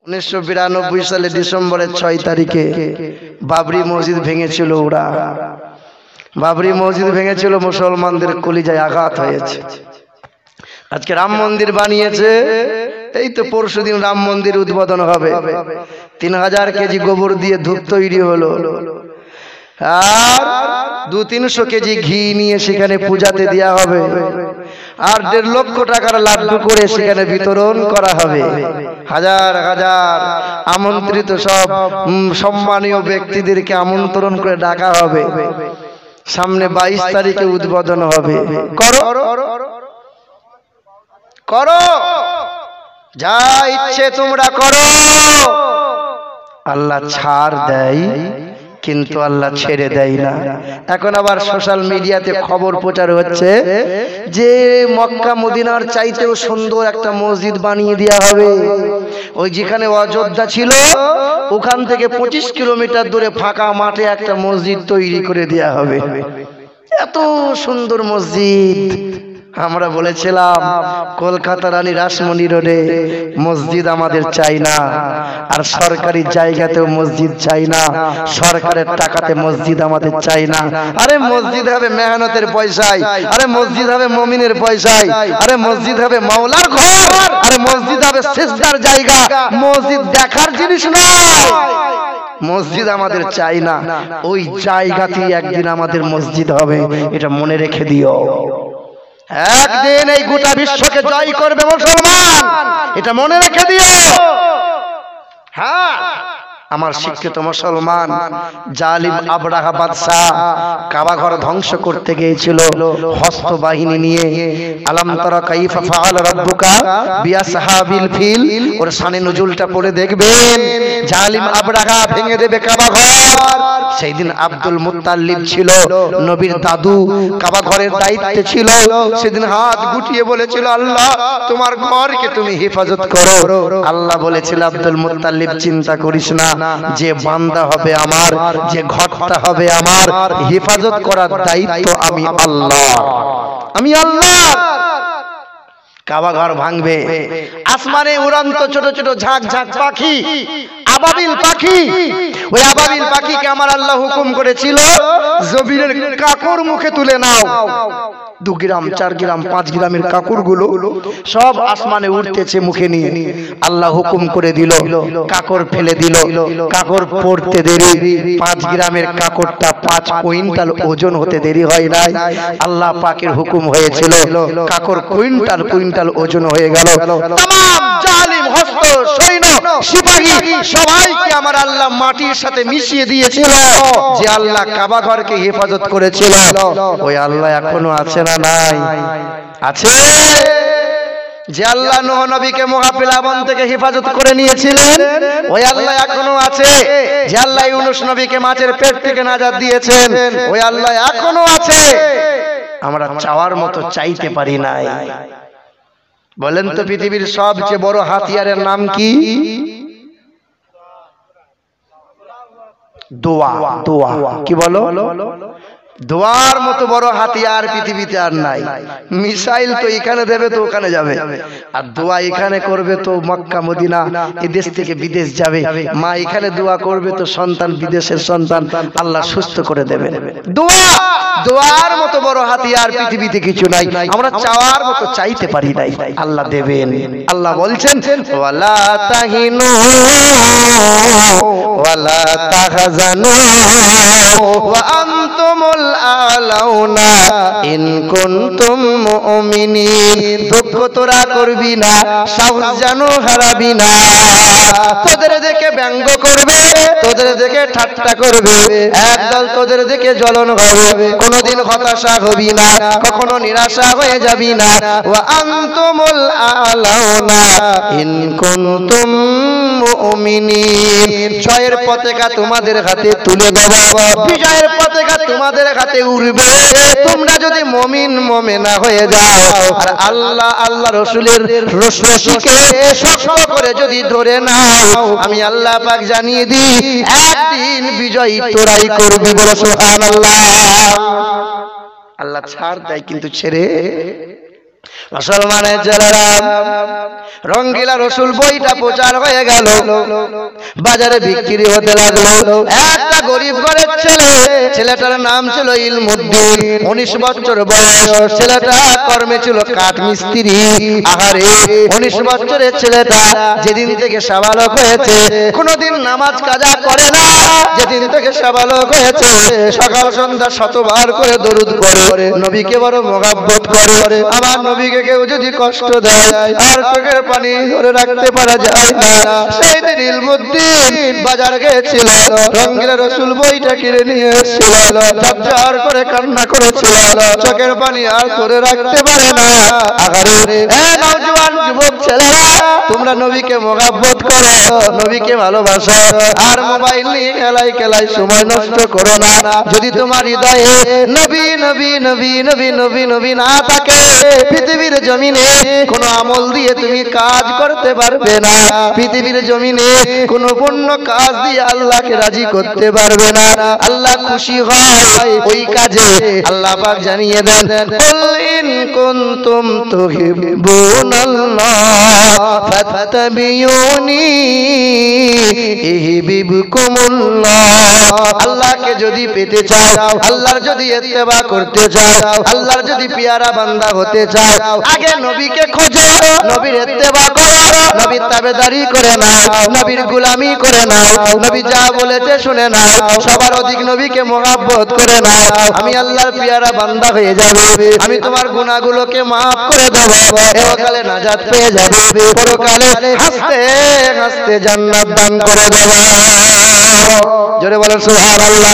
1992 সালে ডিসেম্বরের 6 তারিখে বাবরি মসজিদ ভেঙেছিল ওরা। বাবরি মসজিদ ভেঙেছিল, মুসলমানদের কলিজায় আঘাত হয়েছে। আজকে রাম মন্দির বানিয়েছে, এই তো পরশুদিন রাম মন্দির উদ্বোধন হবে। 3000 কেজি গোবর দিয়ে ধূপ তৈরি হলো, আর 200-300 কেজি ঘি নিয়ে সেখানে পূজাতে দেওয়া হবে, আর 1.5 লক্ষ টাকার লাড্ডু করে সেখানে বিতরণ করা হবে। হাজার হাজার আমন্ত্রিত সব সম্মানীয় ব্যক্তিদেরকে আমন্ত্রণ করে ডাকা হবে। সামনে 22 তারিখে উদ্বোধন হবে। করো করো, যা ইচ্ছে তোমরা করো। আল্লাহ ছাড় দেয়, কিন্তু আল্লাহ ছেড়ে দেয় না। এখন আবার সোশ্যাল মিডিয়াতে খবর প্রচার হচ্ছে যে মক্কা মদিনার চাইতেও সুন্দর একটা মসজিদ বানিয়ে দেওয়া হবে। ওই যেখানে অযোধ্যা ছিল ওখান থেকে 25 কিলোমিটার দূরে ফাঁকা মাঠে একটা মসজিদ তৈরি করে দেওয়া হবে। এত সুন্দর মসজিদ। আমরা বলেছিলাম কলকাতা রানী রাসমণি রোডে মসজিদ আমাদের চাই না, আর সরকারি জায়গাতেও মসজিদ চাই না, সরকারের টাকাতে মসজিদ আমাদের চাই না। আরে মসজিদ হবে মেহনতের পয়সায়, আরে মসজিদ হবে মুমিনের পয়সায়, আরে মসজিদ হবে মাওলার ঘর, আরে মসজিদ হবে সিজদার জায়গা। মসজিদ দেখার জিনিস নয়, মসজিদ আমাদের চাই না। ওই জায়গাতেই একদিন আমাদের মসজিদ হবে, এটা মনে রেখে দিও। একদিন এই গোটা বিশ্বকে জয় করবে মুসলমান, এটা মনে রেখে দিও। হ্যাঁ, আমার শিক্ষিত মুসলমান জালিম আবরাহা বাদশা কাবা ঘর ধ্বংস করতে গিয়েছিল হস্ত বাহিনী নিয়ে। আলাম তারা কাইফা ফাআল রাব্বুকা বিআসহাবিল ফিল, ওর শানে নজুলটা পড়ে দেখবেন। জালিম আবরাহা ভেঙে দেবে কাবা ঘর। সেই দিন আব্দুল মুত্তালিব ছিল, নবীর দাদু, কাবা ঘরের দায়িত্বে ছিল। সেদিন হাত গুটিয়ে বলেছিল, আল্লাহ তোমার ঘরকে তুমি হেফাজত করো। আল্লাহ বলেছিল, আব্দুল মুত্তালিব চিন্তা করিস না, যে বান্দা হবে আমার, যে ঘরটা হবে আমার, হেফাজত করার দায়িত্ব আমি আল্লাহ, আমি আল্লাহ। কাবা ঘর ভাঙবে। আসমানে উড়ন্ত ছোট ছোট ঝাঁক ঝাঁক পাখি, আবাবিল পাখি, ওই আবাবিল পাখিকে আমার আল্লাহ হুকুম করেছিল জমিনের কাকর মুখে তুলে নাও। 2 গ্রাম 4 গ্রাম 5 গ্রামের কাকুর গুলো সব আসমানে উঠতেছে মুখে নিয়ে। আল্লাহ হুকুম করে দিল, কাকর ফেলে দিল। কাকর পড়তে দেরি, 5 গ্রামের কাকরটা 5 কুইন্টাল ওজন হতে দেরি হয় নাই। আল্লাহ পাকের হুকুম হয়েছিল, কাকর কুইন্টাল কুইন্টাল ওজন হয়ে গেল। तमाम জালিম হস্ত সৈন্য সিপাহী সবাইকে আমার আল্লাহ মাটির সাথে মিশিয়ে দিয়েছিল। যে আল্লাহ কাবা ঘরকে হেফাজত করেছিল, ওই আল্লাহ এখনো আছে না নাই? আছে। যে আল্লাহ নূহ নবীকে মহাপিলাবন থেকে হেফাজত করে নিয়েছিলেন, ওই আল্লাহ এখনো আছে। যে আল্লাহ ইউনূস নবীকে মাছের পেট থেকে নাজাত দিয়েছেন, ওই আল্লাহ এখনো আছে। আমরা চাওয়ার মতো চাইতে পারি নাই। বলেন তো পৃথিবীর সবচেয়ে বড় হাতিয়ারের নাম কি? দোয়া। দোয়া কি বলো? দোয়ার মতো বড় হাতিয়ার পৃথিবীতে আর নাই। মিসাইল তো এখানে দেবে তো ওখানে যাবে, আর দোয়া এখানে করবে তো মক্কা মদিনা এদেশ থেকে বিদেশ যাবে। মা এখানে দোয়া করবে তো সন্তান বিদেশের সন্তান আল্লাহ সুস্থ করে দেবে। দোয়া, দোয়ার মতো বড় হাতিয়ার পৃথিবীতে কিছু নাই। আমরা চাওয়ার মতো চাইতে পারি নাই, আল্লাহ দেবেন। আল্লাহ বলছেন, ওয়ালা তাহিনু ওয়ালা তাহজানু ওয়া আনতুমুল আলাউনা ইন কুনতুম মুমিনিন। দুঃখ তোরা করবি না, সাহস জানো হারাবি না। তোদের দেখে ব্যঙ্গ করবে, তোদের দেখে ঠাট্টা করবে, একদল তোদের দেখে জ্বলন হবে। কোনোদিন হতাশা হবি না, কখনো নিরাশা হয়ে যাবি না। ওয়া আনতুমুল আলাউনা ইন কুনতুম মুমিনিন। জয়ের পতাকা তোমাদের হাতে তুলে দেব, বিজয়ের পতাকা তোমাদের হাতে উড়বে, তোমরা যদি মুমিন মুমিনা হয়ে যাও। আর আল্লাহ আল্লাহ রাসূলের রশিকে শক্ত করে যদি ধরে নাও, আমি আল্লাহ পাক জানিয়ে দিই, একদিন বিজয় তোরাই করবি। বলো সুবহানাল্লাহ। আল্লাহ ছাড় দেয় কিন্তু ছেড়ে। মুসলমানের ছেলেরা রঙ্গিলা রসুল বইটা প্রচার হয়ে গেল, বাজারে বিক্রি হতে লাগলো। একটা গরিব ঘরের ছেলে, ছেলেটার নাম ছিল ইলমুদ্দিন, 19 বছর বয়স। ছেলেটা কর্মে ছিল কাঠ মিস্ত্রি। আহারে 19 বছরের ছেলেটা যেদিন থেকে সাবালক হয়েছে কোনোদিন নামাজ কাজা করে না। যেদিন থেকে সাবালক হয়েছে সকাল সন্ধ্যা শতবার করে দরুদ পড়ে, নবীকে বড় মোহাব্বত করে। আমার নবীকে কেউ যদি কষ্ট দেয় আর চোখের পানি ধরে রাখতে পারা যায় না। সেই দিন ইলমুদ্দিন বাজার গিয়েছিল, রঙ্গিলা রসুল বইটা কিনে নিয়ে এসেছিল, ঝরঝর করে কান্না করেছিল, চোখের পানি আর ধরে রাখতে পারে না। আহারে নওজোয়ান যুবক ছেলেরা, তোমরা নবীকে মোহাব্বত করো, নবীকে ভালোবাসো, আর মোবাইল নিয়ে খেলাই খেলাই সময় নষ্ট করো না। যদি তোমার হৃদয়ে নবী নবী নবী নবী নবী নবী না থাকে, পৃথিবীর জমিনে কোন আমল দিয়ে তুমি কাজ করতে পারবে না। পৃথিবীর জমিনে কোন পুণ্য কাজ দিয়ে আল্লাহকে রাজি করতে পারবে না। আল্লাহ খুশি হয় ওই কাজে। আল্লাহ পাক জানিয়ে দেন, কুল ইন কুনতুম তুহিব্বুনাল্লাহ ফাত্তাবিউনি ইহবিবকুমুল্লাহ। আল্লাহকে যদি পেতে চাও, আল্লাহর যদি ইত্তেবা করতে চাও, আল্লাহর যদি পিয়ারা বান্দা হতে চাও, আগে নবীকে খোঁজো, নবীর ইত্তেবা করো, নবীর তাবেদারি করে নাও, নবীর গোলামি করে নাও, নবী যা বলেছে শুনে নাও, সবার অধিক নবীকে মোহাব্বত করে নাও। আমি আল্লাহর পিয়ারা বান্দা হয়ে যাব, আমি তোমার গুনাহগুলোকে maaf করে দেব, এহকালে নাজাত পেয়ে যাবে, পরকালে হাসতে হাসতে জান্নাত দান করে দেব। জোরে বলেন সুবহানাল্লাহ,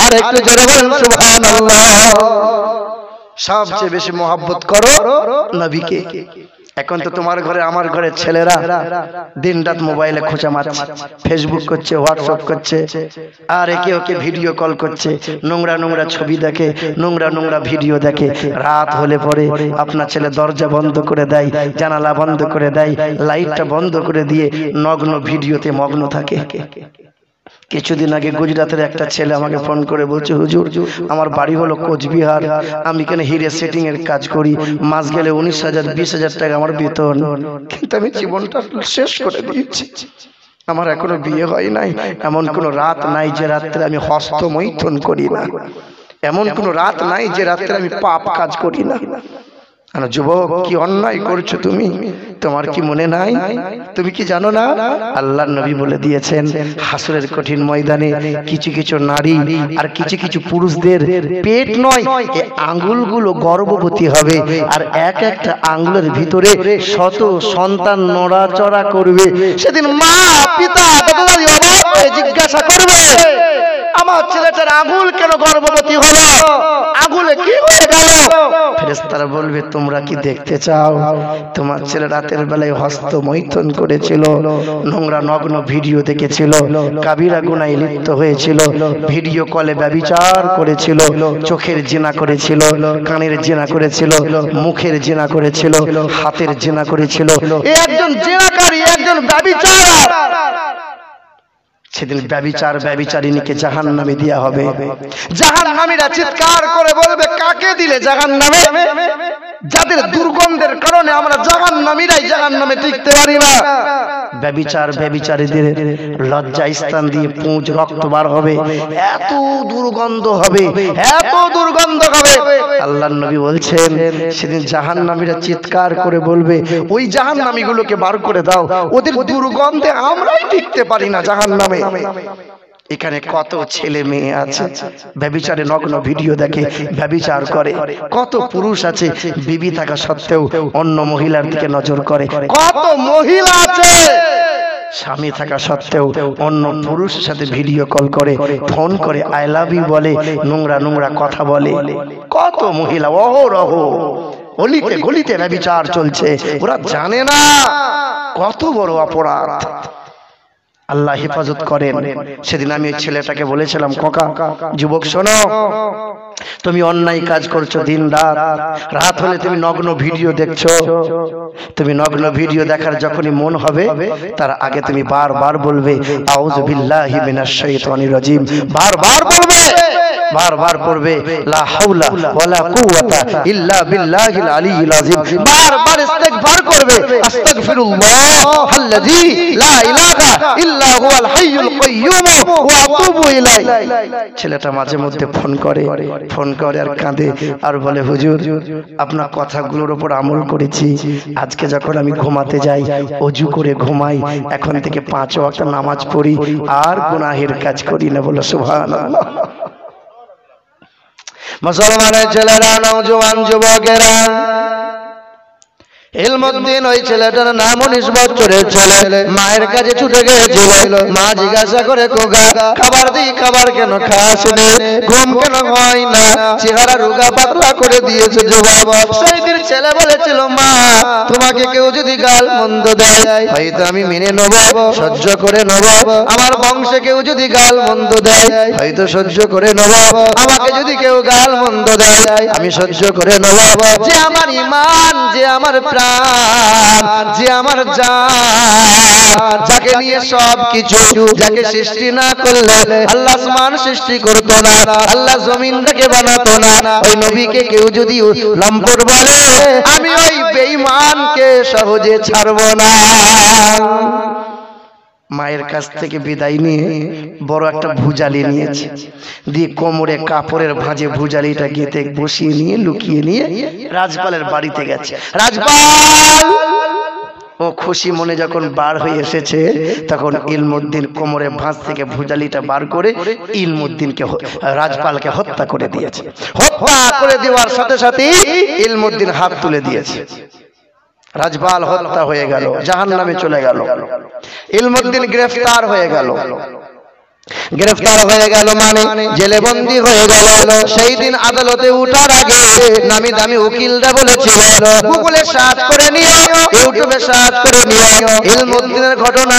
আর একটু জোরে বলেন সুবহানাল্লাহ। সবচেয়ে বেশি মোহাব্বত করো নবীকে। এখন তো তোমার ঘরে আমার ঘরে ছেলেরা দিন রাত মোবাইলে খোঁচা মারছে, ফেসবুক করছে, হোয়াটসঅ্যাপ করছে, আর একে ওকে ভিডিও কল করছে, নোংরা নোংরা ছবি দেখে, নোংরা নোংরা ভিডিও দেখে। রাত হলে পরে আপনার ছেলে দরজা বন্ধ করে দেয়, জানালা বন্ধ করে দেয়, লাইটটা বন্ধ করে দিয়ে নগ্ন ভিডিওতে মগ্ন থাকে। কিছুদিন আগে গুজরাতের একটা ছেলে আমাকে ফোন করে বলছে, হুজুর আমার বাড়ি হলো কোচবিহার, আমি এখানে হিরে সেটিং এর কাজ করি, মাস গেলে 19,000 20,000 টাকা আমার বেতন, কিন্তু আমি জীবনটা শেষ করে দিয়েছি, আমার এখনো বিয়ে হয় নাই। এমন কোন রাত নাই যে রাত্রে আমি হস্তমৈথুন করি না, এমন কোন রাত নাই যে রাত্রে আমি পাপ কাজ করি না। যুবক, কি অন্যায় করছো তুমি, তোমার কি মনে নাই? তুমি কি জানো না আল্লাহর নবী বলে দিয়েছেন হাসরের কঠিন ময়দানে কিছু কিছু নারী আর কিছু কিছু পুরুষদের পেট নয়, এই আঙ্গুলগুলো গর্ভবতী হবে, আর এক একটা আঙ্গুলের ভিতরে শত সন্তান নড়াচড়া করবে। সেদিন মা পিতা দাদা জিজ্ঞাসা করবে, আমার ছেলেটার আঙ্গুল কেন গর্ভবতী হলো, আঙ্গুলে কি হয়ে গেল? ফেরেশতারা বলবে, তোমরা কি দেখতে চাও? তোমার ছেলে রাতের বেলায় হস্তমৈথুন করেছিল, নোংরা নগ্ন ভিডিও দেখেছিল, কাবিরা গুনাহে লিপ্ত হয়েছিল, ভিডিও কলে ব্যভিচার করেছিল, চোখের জিনা করেছিল, কানের জিনা করেছিল, মুখের জিনা করেছিল, হাতের জিনা করেছিল। এই একজন জিনাকারী, একজন ব্যভিচার। সেদিন ব্যভিচার ব্যভিচারিণীকে জাহান্নামে দেয়া হবে। জাহান্নামীরা চিৎকার করে বলবে, কাকে দিলে জাহান্নামে? যাদের দুর্গন্ধের কারণে আমরা জাহান্নামীরাই জাহান্নামে টিকতে পারি না। ব্যভিচার ব্যভিচারীদের লজ্জা স্থান দিয়ে পুঁজ রক্ত বার হবে, এত দুর্গন্ধ হবে, এত দুর্গন্ধ হবে। আল্লাহর নবী বলছেন, সেদিন জাহান্নামীরা চিৎকার করে বলবে, ওই জাহান্নামীগুলোকে বার করে দাও, ওদের দুর্গন্ধে আমরাই টিকতে পারি না জাহান্নামে। এখানে কত ছেলে মেয়ে আছে ব্যভিচারে নগ্ন ভিডিও দেখে, ব্যভিচার করে। কত পুরুষ আছে বিবি থাকা সত্ত্বেও অন্য মহিলার দিকে নজর করে। কত মহিলা আছে স্বামী থাকা সত্ত্বেও অন্য পুরুষের সাথে ভিডিও কল করে, ফোন করে আই লাভ ইউ বলে, নোংরা নোংরা কথা বলে। কত মহিলা অহরহ অলিতে গলিতে ব্যভিচার চলছে, ওরা জানে না কত বড় অপরাধ। আল্লাহ হেফাজত করেন। সেদিন আমি ওই ছেলেটাকে বলেছিলাম, খোকা যুবক শোনো, তুমি অন্যায় কাজ করছো, দিন রাত, রাত হলে তুমি নগ্ন ভিডিও দেখছো। তুমি নগ্ন ভিডিও দেখার যখনই মন হবে, তার আগে তুমি বারবার বলবে আউযু বিল্লাহি মিনাশ শাইতানির রাজিম, বারবার বলবে, বারবার পড়বে লা হাওলা ওয়ালা কুওয়াতা ইল্লা বিল্লাহিল আলিয়্যিল আযীম, বারবার ইস্তিগফার করবে আস্তাগফিরুল্লাহাল্লাযী লা ইলাহা ইল্লা হুয়াল হাইয়ুল কাইয়্যুম ওয়া আতুবু ইলাইহি। ছেলেটা মাঝে মধ্যে ফোন করে আর কাঁদে আর বলে, হুজুর আপনার কথাগুলোর উপর আমল করেছি, আজকে যখন আমি ঘুমাতে যাই ওযু করে ঘুমাই, এখন থেকে 5 ওয়াক্ত নামাজ পড়ি আর গুনাহের কাজ করি না। বলো সুবহানাল্লাহ। মুসলমানের ছেলেরা, নওজোয়ান যুবকেরা, ইলমুদ্দিন ওই ছেলেটার নাম 19 বছরের ছেলে, মায়ের কাছে ছুটে গিয়েছিল। মা জিজ্ঞাসা করে, কোগা খাবার দিই, খাবার কেন খাস না, ঘুম কেন হয় না, চেহারা রোগা পাতলা করে দিয়েছে যুবক। সেই দিন ছেলে বলেছিল, মা তোমাকে কেউ যদি গাল মন্দ দেয় হয়তো আমি মেনে নেব, সহ্য করে নেব। আমার বংশে কেউ যদি গাল মন্দ দেয় হয়তো সহ্য করে নেব। আমাকে যদি কেউ গাল মন্দ দেয় আমি সহ্য করে নেব। যে আমার ঈমান, যে আমার প্রাণ, যে আমার জান, যাকে নিয়ে সব কিছু, যাকে সৃষ্টি না করলে আল্লাহ আসমান সৃষ্টি করতো না, আল্লাহ জমিনটাকে বানাতো না, ওই নবীকে কেউ যদি লম্পট বলে আমি ওই বেঈমানকে সহজে ছাড়বো না। মায়ের কাছ থেকে বিদায় নিয়ে বড় একটা ভুজালি নিয়েছে, দিয়ে কোমরে কাপড়ের ভাঁজে ভুজালিটা গেঁথে বসিয়ে নিয়ে লুকিয়ে নিয়ে রাজপালের বাড়িতে গেছে। রাজপাল ও খুশি মনে যখন বার হয়ে এসেছে, তখন ইলমুদ্দিন কোমরে ভাঁজ থেকে ভুজালিটা বার করে ইলমুদ্দিনকে, রাজপালকে হত্যা করে দিয়েছে। হত্যা করে দেওয়ার সাথে সাথে ইলমুদ্দিন হাত তুলে দিয়েছে। রাজপাল হত্যা হয়ে গেল, জাহান্নামে চলে গেল। ইলমুদ্দিন গ্রেফতার হয়ে গেল। গ্রেফতার হয়ে গেল মানে জেলে বন্দী হয়ে গেল। সেই দিন আদালতে উঠার আগে নামি দামি উকিলরা বলেছিল, গুগলে সার্চ করে নিও, ইউটিউবে সার্চ করে নিও, ইলমুদ্দিনের ঘটনা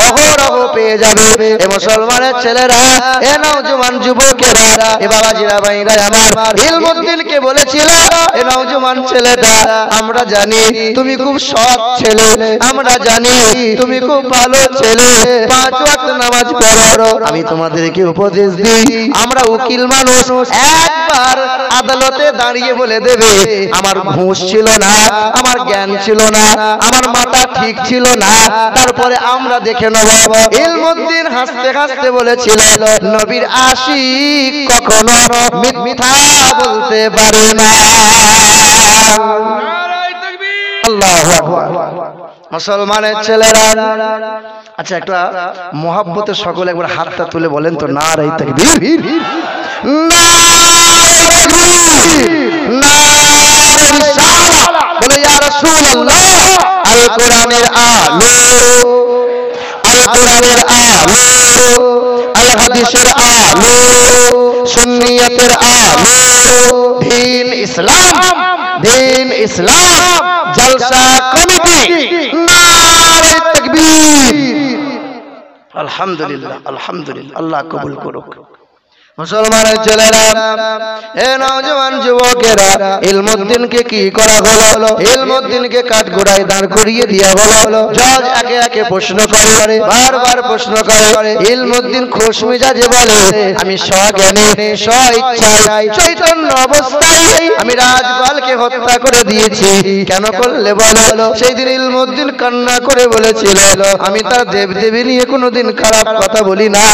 অহরহ পেয়ে যাবে। এ মুসলমানের ছেলেরা, এ নওজোয়ান যুবকেরা, এ বাবাজিরা, ভাইরা আমার, ইলমুদ্দিনকে বলেছিল, এ নওজোয়ান ছেলেটা, আমরা জানি তুমি খুব সৎ ছেলে, আমরা জানি তুমি খুব ভালো ছেলে, 5 ওয়াক্ত নামাজ পড়ো। আমি তোমাদেরকে উপদেশ দিই, আমরা উকিল মানুষ, একবার আদালতে দাঁড়িয়ে বলে দেবে আমার ঘুষ ছিল না, আমার জ্ঞান ছিল না, আমার মাথা ঠিক ছিল না, তারপরে আমরা দেখে নেব। ইলমুদ্দিন হাসতে হাসতে বলেছিল, নবীর আশিক কখনো মিথ্যা বলতে পারে না। আল্লাহু আকবার। মুসলমানের ছেলেরা, আচ্ছা একটা মোহাব্বতের সকলে একবার হাতটা তুলে বলেন তো, নারায়ে তাকবীর, নারায়ে তাকবীর, নারায়ে রিসালাত, বলে ইয়া রাসূলুল্লাহ। আল কোরআনের আলো, আল কোরআনের আলো, আল হাদিসের আলো, সুন্নিয়তের আলো, দ্বীন ইসলাম, দ্বীন ইসলাম জলসা কমিটি, নারায়ে তাকবীর। আলহামদুলিল্লাহ, আলহামদুলিল্লাহ, আল্লাহ কবুল করুক। মুসলমানের ছেলেরা, এ নওজোয়ান যুবকেরা, ইলমুদ্দিনকে কি করা হলো? ইলমুদ্দিনকে কাঠগড়ায় দাঁড় করিয়ে দেওয়া হলো। জজ একে একে প্রশ্ন করে, বারবার প্রশ্ন করে। ইলমুদ্দিন খুশ মেজাজে বলে, আমি স্বজ্ঞানে স্বইচ্ছায় চৈতন্য অবস্থায় আমি রাজপালকে হত্যা করে দিয়েছি। কেন করলে বলো? সেই দিন ইলমুদ্দিন কান্না করে বলেছিল, আমি তার দেবদেবী নিয়ে কোনোদিন খারাপ কথা বলি না,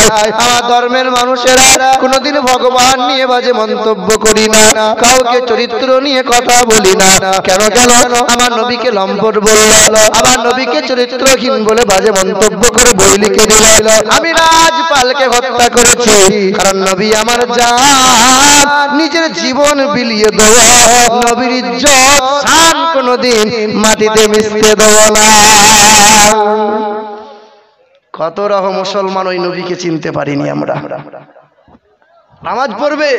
আমার ধর্মের মানুষেরা কোনদিন ভগবান নিয়ে বাজে মন্তব্য করি না, কাউকে চরিত্র নিয়ে কথা বলি না। কেন আমার নবীকে লম্পট বলল, আমার নবীকে চরিত্রহীন বলে বাজে মন্তব্য করে বই লিখে দিল। আমি রাজপালকে হত্যা করেছি কারণ নবী আমার জান, নিজের জীবন বিলিয়ে দেওয়া নবীর ইজ্জত শান কোনদিন মাটিতে মিশতে দেব না। কত রকম মুসলমান ওই নবীকে চিনতে পারিনি আমরা। নামাজ পড়বে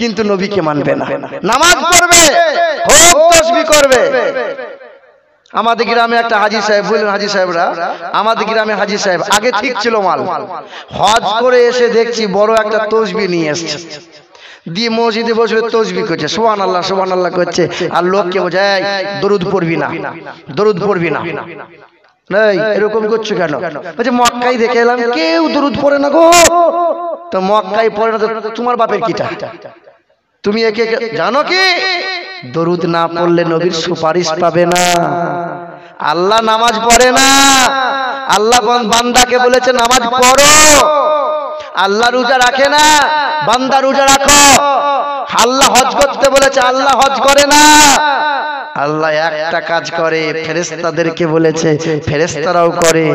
কিন্তু নবীকে মানবে না, নামাজ পড়বে খুব তাসবিহ করবে। আমাদের গ্রামে একটা হাজী সাহেব, বললেন হাজী সাহেবরা, আমাদের গ্রামে হাজী সাহেব আগে ঠিক ছিল মাল, হজ করে এসে দেখছি বড় একটা তাসবিহ নিয়ে এসেছে, দিয়ে মসজিদে বসে তাসবিহ করছে, সুবহানাল্লাহ সুবহানাল্লাহ করছে, আর লোককে বোঝায় দরুদ পড়বি না, দরুদ পড়বি না। এই এরকম করছো কেন? বলছে মক্কায় দেখে এলাম কেউ দরুদ পড়ে না গো, তো মক্কায় পড়ে না, তো তোমার বাপের কিটা? তুমি একে জানো কি দরুদ না পড়লে নবীর সুপারিশ পাবে না। আল্লাহ নামাজ পড়ে না, আল্লাহ বান্দাকে বলেছে নামাজ পড়ো। আল্লাহ রোজা রাখে না, বান্দা রোজা রাখো। আল্লাহ হজ করতে বলেছে, আল্লাহ হজ করে না। আল্লাহ একটা কাজ করে, ফেরেশতাদেরকে বলেছে, ফেরেশতারাও করে।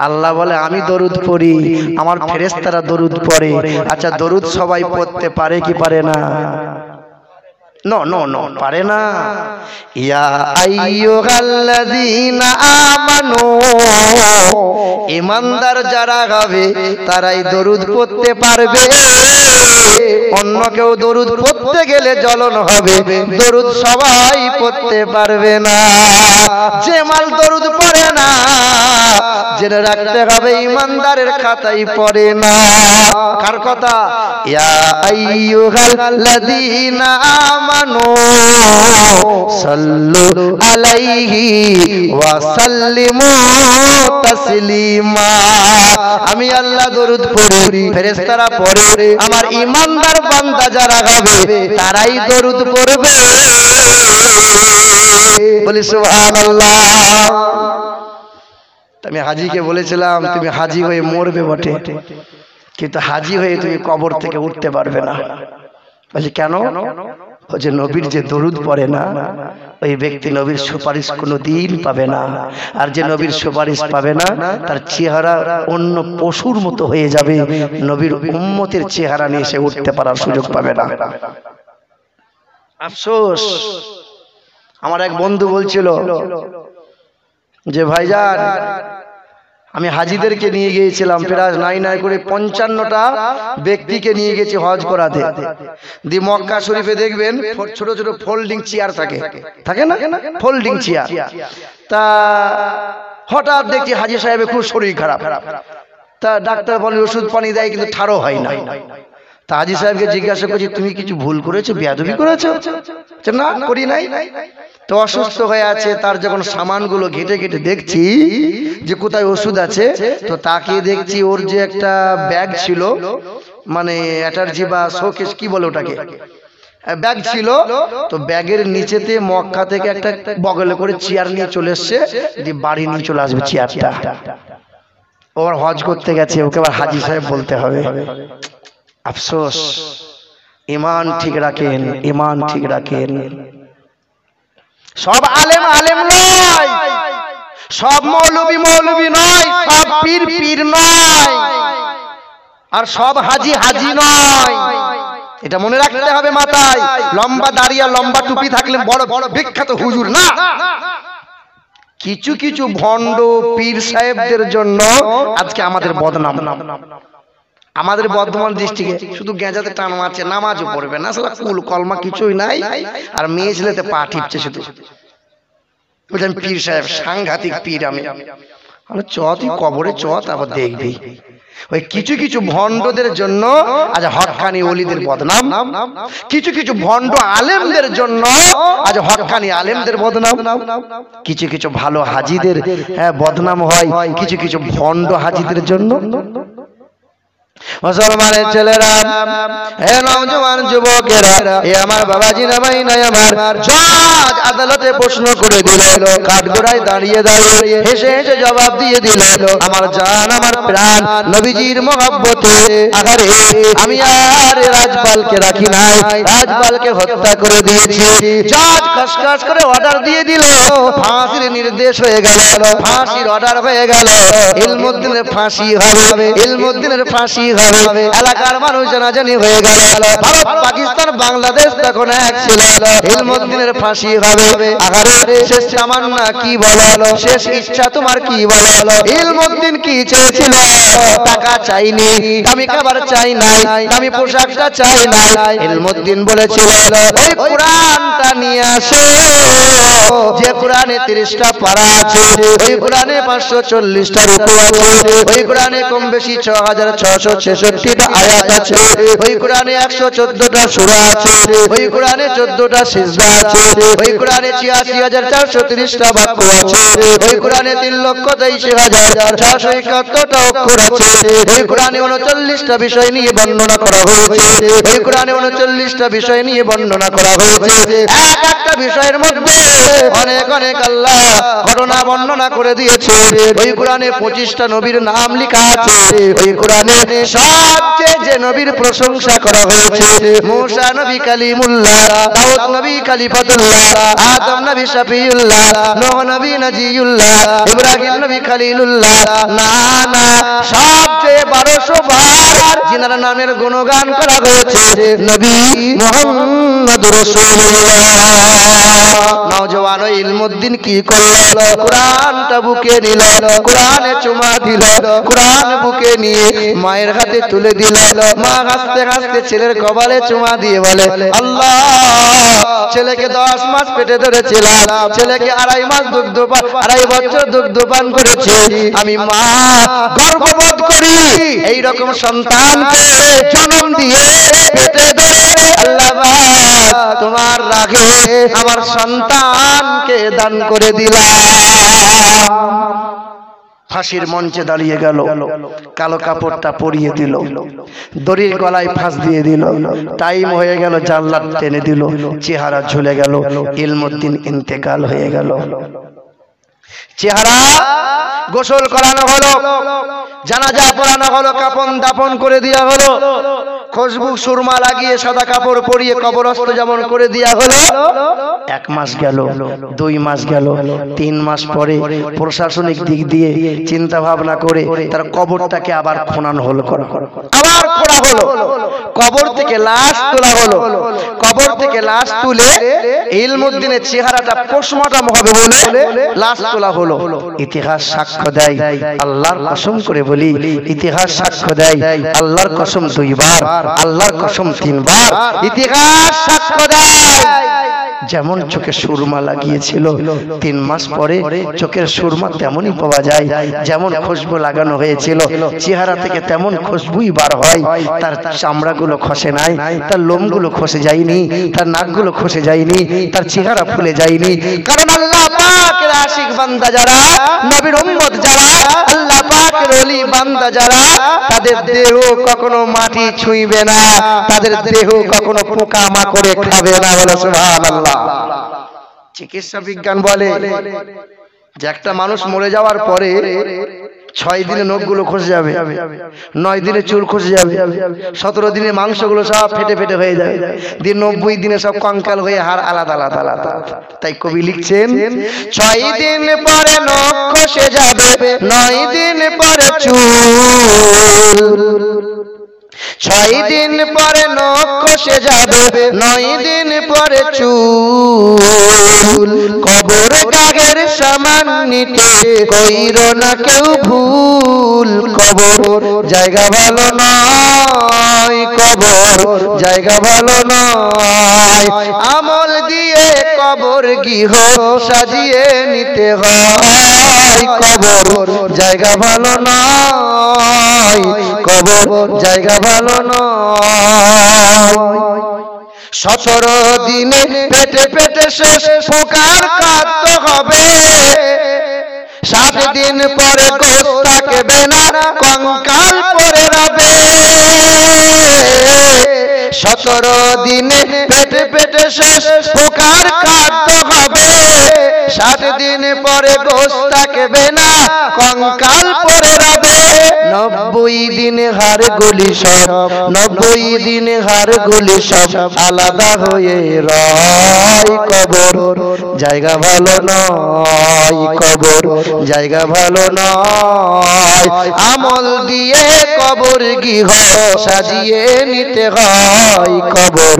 আল্লাহ বলে আমি দরুদ পড়ি, আমার ফেরেশতারা দরুদ পড়ে। আচ্ছা দরুদ সবাই পড়তে পারে কি পারে না? নো নো নো, পারে না। ইয়া আইয়ুহাল্লাযীনা আমানু, ঈমানদার যারা হবে তারাই দরুদ পড়তে পারবে। অন্য কেউ দরুদ পড়তে গেলে জ্বলন হবে, দরুদ সবাই পড়তে পারবে না। যে মাল দরুদ পড়ে না, জেনে রাখতে হবে ঈমানদারের খাতায় পড়ে না। কার কথা? ইয়া আইয়ুহাল্লাযীনা আমানু সাল্লু আলাইহি ওয়া সাল্লিমু তাসলিমা। আমি আল্লাহ দরুদ পড়ি, ফেরেশতারা পড়ে, আমার ঈমানদার বান্দা যারা হবে তারাই দরুদ পড়বে। বলি সুবহানাল্লাহ। আমি হাজীকে বলেছিলাম তুমি হাজী হয়ে মরবে বটে, কিন্তু হাজী হয়ে তুমি কবর থেকে উঠতে পারবে না। বলছি কেন? যে নবীর যে দরুদ পড়ে না, ওই ব্যক্তি নবীর সুপারিশ কোনোদিন পাবে না। আর যে নবীর সুপারিশ পাবে না, তার চেহারা অন্য পশুর মতো হয়ে যাবে। নবীর উম্মতের চেহারা নিয়ে সে উঠতে পারার সুযোগ পাবে না। আফসোস। আমার এক বন্ধু বলছিল যে ভাইজান, আমি হাজীদেরকে নিয়ে গিয়েছিলাম, প্রায় নাই করে 55টা ব্যক্তিকে নিয়ে গেছি হজ করাতে। দি মক্কা শরীফে দেখবেন ছোট ছোট ফোল্ডিং চেয়ার থাকে না, ফোল্ডিং চেয়ার। তা হঠাৎ দেখছি হাজী সাহেবের খুব শরীর খারাপ। তা ডাক্তার বলে ওষুধ পানি দেয়, কিন্তু ঠাড়ো হয় না। তা হাজী সাহেবকে জিজ্ঞাসা করছি তুমি কিছু ভুল করেছো, বেয়াদবি করেছো? না, করি নাই। তো অসুস্থ হয়ে আছে, তার যখন সামানগুলো ঘেটে ঘেটে দেখছি যে কোথায় ওষুধ আছে, তো তাকিয়ে দেখছি ওর যে একটা ব্যাগ ছিল, মানে অ্যাটার্জি বা শোকেস কি বলে ওটাকে, ব্যাগ ছিল। তো ব্যাগের নিচেতে মক্কা থেকে একটা বগলে করে চেয়ার নিয়ে চলে এসছে, যে বাড়ি নিয়ে চলে আসবে চেয়ারটা। ওর হজ করতে গেছে, ওকে আবার হাজী সাহেব বলতে হবে। আফসোস। ঈমান ঠিক রাখেন, ঈমান ঠিক রাখেন। সব আলেম আলেম নয়, সব মৌলবী মৌলবী নয়, সব পীর পীর নয়, আর সব হাজী হাজী নয়। এটা মনে রাখতে হবে মাথায়। লম্বা দাড়ি আর লম্বা টুপি থাকলে বড় বড় বিখ্যাত হুজুর না। কিছু কিছু ভণ্ড পীর সাহেবদের জন্য আজকে আমাদের বদনাম। আমাদের বর্ধমান ডিস্ট্রিক্টে শুধু গেঁজাতে টান মারছে, নামাজও পড়বে না, আসলে কুল কলমা কিছুই নাই, আর মেয়ে ছেলেতে পা টিপছে শুধু। বলছেন পীর সাহেব সাংঘাতিক পীর। আমি চ তুই কবরে চ, তারপর দেখবি। ওই কিছু কিছু ভণ্ডদের জন্য আজ হক্কানি ওলিদের বদনাম, কিছু কিছু ভণ্ড আলেমদের জন্য আজ হক্কানি আলেমদের বদনাম, কিছু কিছু ভালো হাজীদের বদনাম হয় কিছু কিছু ভণ্ড হাজীদের জন্য। মুসলমানের ছেলেরা, হে নওজোয়ান যুবকেরা, এ আমার বাবাজি না ভাই নাই, আমার জজ আদালতে প্রশ্ন করে দিল, কাঠগড়ায় দাঁড়িয়ে দাঁড়িয়ে হেসে হেসে জবাব দিয়ে দিল, আমার জান আমার প্রাণ নবীজির মহব্বতে আহারে আমি আর রাজপালকে রাখি নাই, রাজপালকে হত্যা করে দিয়েছি। জজ খসখস করে অর্ডার দিয়ে দিল, ফাঁসির নির্দেশ হয়ে গেল, ফাঁসির অর্ডার হয়ে গেল। ইলমুদ্দিনের ফাঁসি হবে, ইলমুদ্দিনের ফাঁসি হবে। এলাকার মানুষ জানাজানি হয়ে গেল, ভারত পাকিস্তান বাংলাদেশ তখন এক ছিল। ইলমুদ্দিনের ফাঁসি হবে। আহারে শেষ তামান্না কি বলো, শেষ ইচ্ছা তোমার কি বলো? ইলমুদ্দিন কি চেয়েছিল? টাকা চাইনি, দামি খাবার চাই নাই, দামি পোশাকটা চাই নাই। ইলমুদ্দিন বলেছিল ওই কোরআনটা নিয়ে আসো, যে কোরআনে 30টা পারা আছে, ওই কোরআনে 540টা রুকু আছে, ওই কোরআনে কম বেশি 6600 166টা আয়াত আছে, ওই কোরআনে 114টা সূরা আছে, ওই কোরআনে 14টা সিজদা আছে, ওই কোরআনে 86,430টা বাক্য আছে, ওই কোরআনে 3,23,671টা অক্ষর আছে, ওই কোরআনে 39টা বিষয় নিয়ে বর্ণনা করা হয়েছে, ওই কোরআনে 39টা বিষয় নিয়ে বর্ণনা করা হয়েছে। এক একটা বিষয়ের মধ্যে অনেক অনেক আল্লাহ ঘটনা বর্ণনা করে দিয়েছে। ওই কোরআনে 25টা নবীর নাম লেখা আছে। ওই কোরআনে সবচেয়ে যে নবীর প্রশংসা করা হয়েছে, মূসা নবী কালিমুল্লাহ, দাউদ নবী খলিফাতুল্লাহ, আদম নবী শফিউল্লাহ, নূহ নবী নজিউল্লাহ, ইব্রাহিম নবী খলিলুল্লাহ, না না, সবচেয়ে 1200 বার যিনার নামের গুণগান করা হয়েছে নবী মুহাম্মদ রাসূলুল্লাহ। নওজওয়ান ইলমুদ্দিন কি করল? কোরআনটা বুকে নিল, কোরআনে চুমা দিল, কোরআন বুকে নিয়ে মায়ের হাতে তুলে দিল। মা হাসতে হাসতে ছেলের কপালে চুমা দিয়ে বলে, আল্লাহ, ছেলেকে 10 মাস পেটে ধরেছিলাম, ছেলেকে 2.5 মাস আড়াই বছর দুগ্ধ পান করেছে, আমি মা গর্ববোধ করি এই রকম সন্তানকে জন্ম দিয়ে পেটে ধরে আল্লাহ তোমার রাগে আমার সন্তানকে দান করে দিলাম। ফাঁসির মঞ্চে দাঁড়িয়ে গেল, কালো কাপড়টা পরিয়ে দিল, দড়ির গলায় ফাঁস দিয়ে দিল, টাইম হয়ে গেল, জানলাত টেনে দিল, চেহারা ঝুলে গেল, ইলমুদ্দিন ইন্তেকাল হয়ে গেল। চেহারা গোসল করানো হলো, জানাজা পড়ানো হলো, কাফন দাফন করে দেওয়া হলো, খুশবু সুরমা লাগিয়ে সাদা কাপড় পরিয়ে কবরস্থ যেমন করে দেওয়া হলো। 1 মাস গেল, 2 মাস গেল, 3 মাস পরে প্রশাসনিক দিক দিয়ে চিন্তা ভাবনা করে তার কবরটাকে আবার খনন হলো, আবার খোঁড়া হলো, কবর থেকে লাশ তোলা হলো, কবর থেকে লাশ তুলে ইলমুদ্দিনের চেহারাটা পোস্টমর্টম হবে বলে লাশ তোলা হলো। ইতিহাস সাক্ষ্য দেয়, আল্লাহর কসম করে বলি, ইতিহাস সাক্ষ্য দেয়, আল্লাহর কসম 2 বার, আল্লাহর কসম 3 বার, ইতিহাস সাক্ষ্য দেয় যেমন চোখে সুরমা লাগিয়েছিল 3 মাস পরে চোখের সুরমা তেমনই পাওয়া যায়, যেমন খুশবু লাগানো হয়েছিল চেহারা থেকে তেমন খুশবুই বার হয়। তার চামড়াগুলো খসে নাই, তার লোমগুলো খসে যায়নি, তার নাকগুলো খসে যায়নি, তার চেহারা ফুলে যায়নি। কারণ আল্লাহ পাকের আশিক বান্দা যারা, নবীর উম্মত যারা, আল্লাহ পাকের ওলি বান্দা যারা, তাদের দেহ কখনো মাটি ছুঁইবে না, তাদের দেহ কখনো পোকা মাকড়ে খাবে না। বলে সুবহানাল্লাহ। চিকিৎসা বিজ্ঞান বলে যে একটা মানুষ মরে যাওয়ার পরে 6 দিনে নখগুলো খসে যাবে, 9 দিনে চুল খসে যাবে, 17 দিনে মাংসগুলো সব ফেটে ফেটে হয়ে যাবে, 90 দিনে সব কঙ্কাল হয়ে হাড় আলাদা আলাদা আলাদা। তাই কবি লিখছেন, 6 দিন পরে নখ খসে যাবে, 9 দিন পরে চুল, 6 দিন পরে নখ খসে যাবে, 9 দিন পরে চুল। কবর গাগের সমান নিতে কইরো না কেউ ভুল, কবর জায়গা ভালো নয়, কবর জায়গা ভালো নয়, আমল দিয়ে কবর গৃহ সাজিয়ে নিতে হয়, কবর জায়গা ভালো নয়, কবর জায়গা ভালো নয়। 17 দিনে পেটে পেটে শেষ পোকার খাদ্য হবে, 7 দিন পরে গোশত থাকবে না, কঙ্কাল পড়ে রবে। 17 দিনে পেটে পেটে শেষ পোকার খাদ্য হবে, 7 দিন পরে গোশত থাকবে না, কঙ্কাল পড়ে রবে। 90 দিনে হাড় গুলি সব, 90 দিনে হাড় গুলি সব আলাদা হয়ে রয়, কবর জায়গা ভালো নয়, কবর জায়গা ভালো নয়, আমল দিয়ে কবর গৃহ সাজিয়ে নিতে হয়, কবর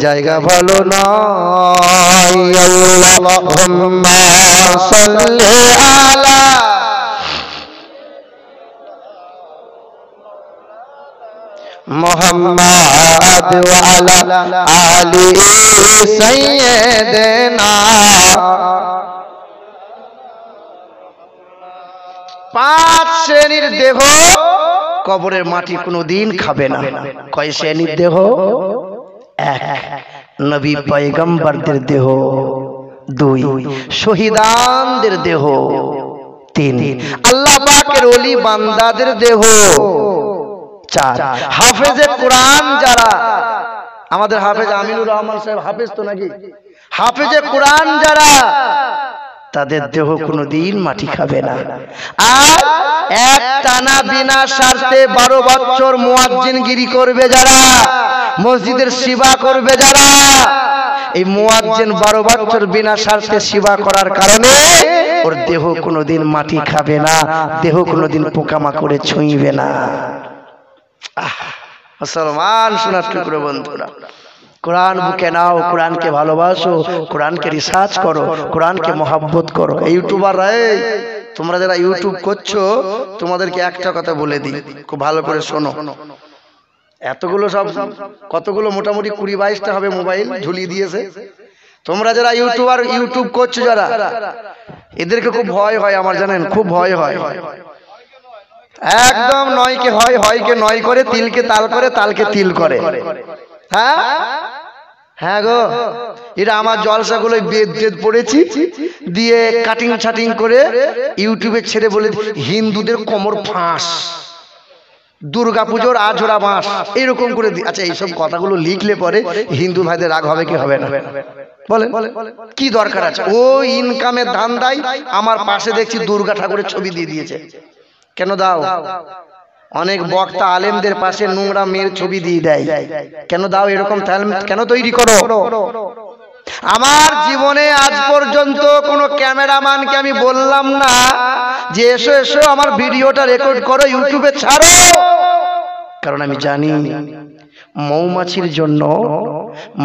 জায়গা ভালো নয়। আল্লাহুম্মা সাল্লি আলা মুহাম্মাদ ওয়া আলা আলি সাইয়্যিদিনা। 5 শ্রেণীর দেহ কবরের মাটি কোনোদিন খাবে না। কয় শ্রেণীর দেহ? এক, নবী পয়গম্বরদের দেহ। দুই, শহীদানদের দেহ। তিন, আল্লাহ পাকের ওলি বান্দাদের দেহ। চার, হাফেজে কোরআন যারা, আমাদের হাফেজ আমিনুর রহমান সাহেব হাফেজ তো নাকি, হাফেজে কোরআন যারা, তাদের দেহ কোনোদিন মাটি খাবে না। আর এক টানা বিনা স্বার্থে 12 বছর মুয়াজ্জিনগিরি করবে যারা, মসজিদের সেবা করবে যারা, এই মুয়াজ্জিন 12 বছর বিনা স্বার্থে সেবা করার কারণে ওর দেহ কোনোদিন মাটি খাবে না, দেহ কোনোদিন পোকামাকড়ে ছুঁইবে না। মুসলমান শোনার টুকরো বন্ধুরা, কোরআন বুকে নাও, কোরআনকে ভালোবাসো, কোরআনকে রিসার্চ করো, কোরআনকে মহব্বত করো। ইউটিউবাররা, তোমরা যারা ইউটিউব করছো, তোমাদেরকে একটা কথা বলে দিই, খুব ভালো করে শোনো। এতগুলো সব কতগুলো মোটামুটি 20-22টা হবে মোবাইল ঝুলিয়ে দিয়েছে। তোমরা যারা ইউটিউবার, ইউটিউব করছো যারা, এদেরকে খুব ভয় হয় আমার, জানেন, খুব ভয় হয়। একদম নয়কে হয়, হয়কে নয় করে, তিলকে তাল করে, তালকে তিল করে। হ্যাঁ হ্যাঁ গো, এটা আমার জলসাগুলো বেদ পড়েছি দিয়ে কাটিং ছাটিং করে ইউটিউবে ছেড়ে বলে হিন্দুদের কোমর ফাঁস, দুর্গাপুজোর আজোড়া মাস, এরকম করে। আচ্ছা, এইসব কথাগুলো লিখলে পরে হিন্দু ভাইদের রাগ হবে কি হবে না? বলেন, কি দরকার আছে? ও ইনকামের ধান্দায় আমার পাশে দেখছি দুর্গা ঠাকুরের ছবি দিয়ে দিয়েছে। কেন দাও? অনেক বক্তা আলেমদের পাশে নোংরা মেয়ের ছবি দিয়ে দেয়। কেন দাও? এরকম কেন তৈরি করো? আমার জীবনে আজ পর্যন্ত কোনো ক্যামেরাম্যানকে আমি বললাম না যে এসো এসো আমার ভিডিওটা রেকর্ড করো, ইউটিউবে ছাড়ো। কারণ আমি জানি মৌমাছির জন্য,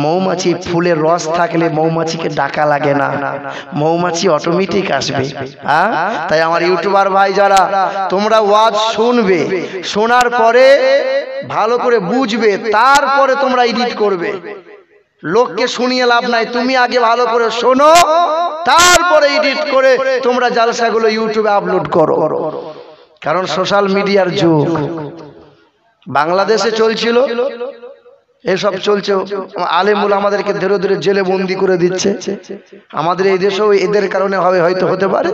মৌমাছি ফুলের রস থাকলে মৌমাছিকে ডাকা লাগে না, মৌমাছি অটোমেটিক আসবে। তাই আমার ইউটিউবার ভাই যারা, তোমরা ওয়াজ শুনবে, শোনার পরে ভালো করে বুঝবে, তারপরে তোমরা এডিট করবে। লোককে শুনিয়ে লাভ নাই, তুমি আগে ভালো করে শোনো, তারপরে এডিট করে তোমরা জালসাগুলো ইউটিউবে আপলোড করো। কারণ সোশ্যাল মিডিয়ার যুগ। বাংলাদেশে চলছিল এসব, চলছে, আলেমুল আমাদেরকে ধীরে ধীরে জেলে বন্দি করে দিচ্ছে। আমাদের এই দেশেও এদের কারণে হবে, হয়তো হতে পারে।